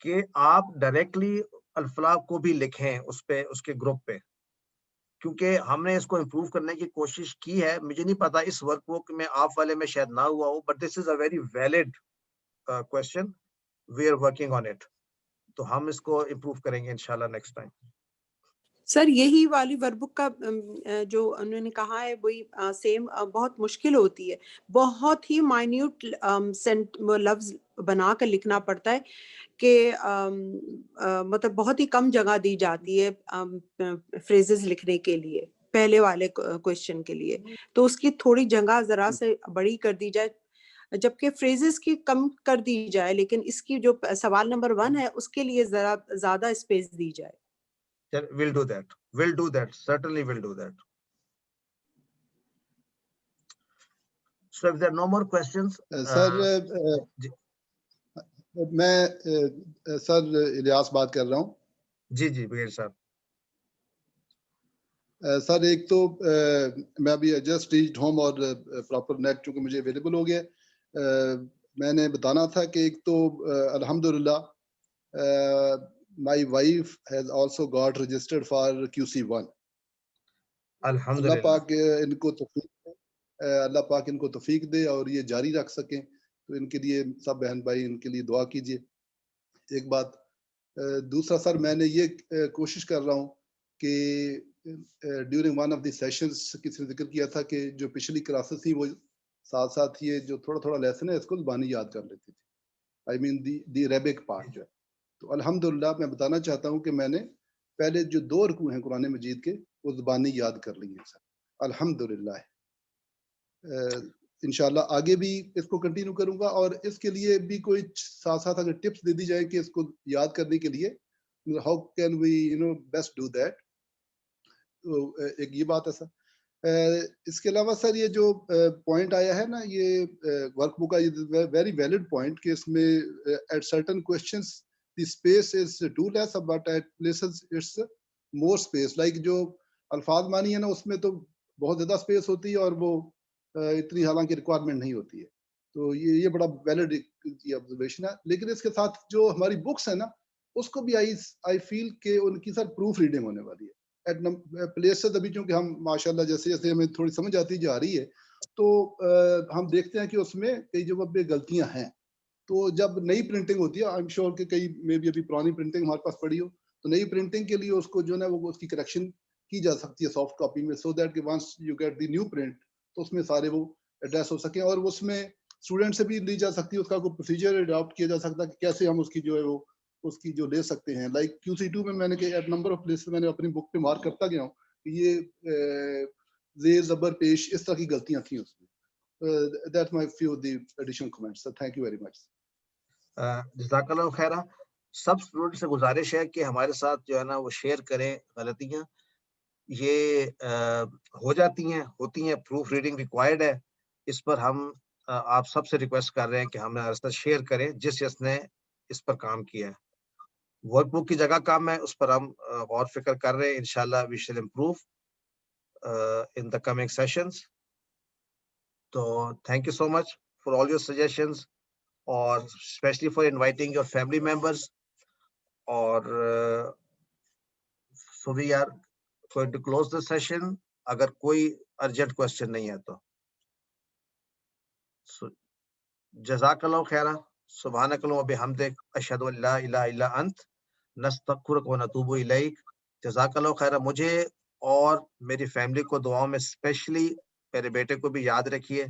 کہ آپ ڈائریکٹلی الفلاح کو بھی لکھیں اس پہ, اس کے گروپ پہ, کیونکہ ہم نے اس کو امپروو کرنے کی کوشش کی ہے. مجھے نہیں پتا اس ورک بک میں آپ والے میں شاید نہ ہوا ہو, but this is a very valid question, we are working on it. تو ہم اس کو امپروو کریں گے انشاءاللہ نیکسٹ ٹائم. سر یہی والی ورک بک کا جو انہوں نے کہا ہے وہی سیم بہت مشکل ہوتی ہے. بہت ہی مائنیوٹ لفظ بنا کر لکھنا پڑتا ہے کہ مطلب بہت ہی کم جگہ دی جاتی ہے فریزز لکھنے کے لیے پہلے والے کوشچن کے لیے. تو اس کی تھوڑی جگہ ذرا سے بڑی کر دی جائے, جبکہ فریزز کی کم کر دی جائے, لیکن اس کی جو سوال نمبر 1 ہے اس کے لیے ذرا زیادہ اسپیس دی جائے. We'll do that. We'll do that. Certainly we'll do that. So if there are no more questions, سر میں سر الیاس بات کر رہا ہوں. جی جی بغیر صاحب. سر ایک تو میں ابھی جسٹ ریچڈ ہوم اور پراپر نیٹ چونکہ مجھے اویلیبل ہو گیا. میں نے بتانا تھا کہ ایک تو الحمدللہ my wife has also got registered for QC1. الحمدللہ. اللہ پاک ان کو توفیق دے, اللہ پاک ان کو توفیق دے اور یہ جاری رکھ سکیں. تو ان کے لیے سب بہن بھائی ان کے لیے دعا کیجیے. ایک بات. دوسرا سر میں نے یہ کوشش کر رہا ہوں کہ during one of the sessions کسی نے ذکر کیا تھا کہ جو پچھلی کلاسز تھی وہ ساتھ ساتھ یہ جو تھوڑا تھوڑا لیسن ہے اس کو زبانی یاد کر لیتی تھی. آئی مین دی ریبک پارٹ جو ہے. تو الحمدللہ میں بتانا چاہتا ہوں کہ میں نے پہلے جو 2 رکوع ہیں قرآن مجید کے وہ زبانی یاد کر لی ہیں سر الحمدللہ. انشاءاللہ آگے بھی اس کو کنٹینیو کروں گا, اور اس کے لیے بھی کوئی ساتھ ساتھ اگر ٹپس دے دی جائیں کہ اس کو یاد کرنے کے لیے how can we best do that. تو ایک یہ بات ہے سر. اس کے علاوہ سر یہ جو پوائنٹ آیا ہے نا یہ ورک بک کا, یہ ویری ویلڈ پوائنٹ کہ اس میں at certain questions the space is too less, but at places it's more space. Like جو الفاظ مانی ہے نا اس میں تو بہت زیادہ اسپیس ہوتی ہے اور وہ اتنی حالانکہ ریکوائرمنٹ نہیں ہوتی ہے. تو یہ بڑا ویلڈ آبزرویشن ہے. لیکن اس کے ساتھ جو ہماری بکس ہیں نا اس کو بھی آئی فیل کہ ان کی سر پروف ریڈنگ ہونے والی ہے ایٹ پلیسز. ابھی چونکہ ہم ماشاءاللہ جیسے جیسے ہمیں تھوڑی سمجھ آتی جا رہی ہے تو ہم دیکھتے ہیں کہ اس میں کئی جگہ پہ غلطیاں ہیں. تو جب نئی پرنٹنگ ہوتی ہے, آئی ایم شیور کہ کئی میں بھی ابھی پرانی پرنٹنگ ہمارے پاس پڑی ہو, تو نئی پرنٹنگ کے لیے اس کو جو ہے وہ اس کی کریکشن کی جا سکتی ہے سافٹ کاپی میں, سو دیٹ کہ once you get the new print تو اس میں سارے وہ ایڈریس ہو سکیں, اور اس میں اسٹوڈنٹ سے بھی لی جا سکتی ہے, اس کا کوئی پروسیجر اڈاپٹ کیا جا سکتا ہے کہ کیسے ہم اس کی جو ہے وہ اس کی جو لے سکتے ہیں. لائک QC2 میں میں نے کہ نمبر آف پلیس میں نے اپنی بک پہ مارک کرتا گیا ہوں کہ یہ زیر زبر پیش اس طرح کی غلطیاں تھیں اس میں. That's my few of the additional comments. So thank you very much. جزاک اللہ خیرہ. سب اسٹوڈنٹ سے گزارش ہے کہ ہمارے ساتھ جو ہے نا وہ شیئر کریں غلطیاں. یہ ہو جاتی ہیں, ہوتی ہیں, پروف ریڈنگ ریکوائرڈ ہے. اس پر ہم آپ سب سے ریکویسٹ کر رہے ہیں کہ ہمیں ساتھ شیئر کریں جس نے اس پر کام کیا ہے. ورک بک کی جگہ کام ہے, اس پر ہم غور فکر کر رہے ہیں. انشاءاللہ we shall improve in the coming sessions. تو thank you so much for all your suggestions, or especially for inviting your family members. Or so we are going to close the session اگر کوئی urgent question نہیں ہے تو. So جزاک اللہ خیرہ. سبحانک اللہم و بحمدک اشہد ان لا الہ الا انت نستغفرک و نتوب الیک. جزاک اللہ خیرہ. مجھے اور میری فیملی کو دعاؤں میں اسپیشلی میرے بیٹے کو بھی یاد رکھیے,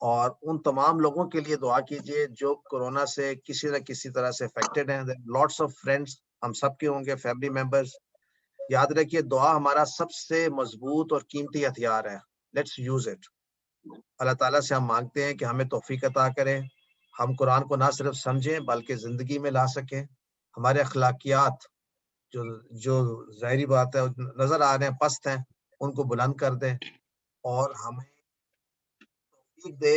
اور ان تمام لوگوں کے لیے دعا کیجیے جو کورونا سے کسی نہ کسی طرح سے افیکٹڈ ہیں. لاٹس آف فرینڈس ہم سب کے ہوں گے, فیملی ممبرس. یاد رکھیے دعا ہمارا سب سے مضبوط اور قیمتی ہتھیار ہے. Let's use it. اللہ تعالیٰ سے ہم مانگتے ہیں کہ ہمیں توفیق عطا کریں, ہم قرآن کو نہ صرف سمجھیں بلکہ زندگی میں لا سکیں. ہمارے اخلاقیات جو ظاہری بات ہے نظر آ رہے ہیں پست ہیں, ان کو بلند کر دیں, اور ہمیں توفیق دے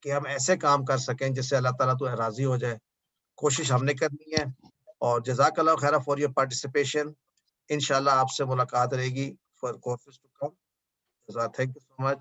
کہ ہم ایسے کام کر سکیں جس سے اللہ تعالیٰ تو راضی ہو جائے. کوشش ہم نے کرنی ہے. اور جزاک اللہ خیر فار یور پارٹیسپیشن. انشاءاللہ آپ سے ملاقات رہے گی for courses to come. Thank you so much.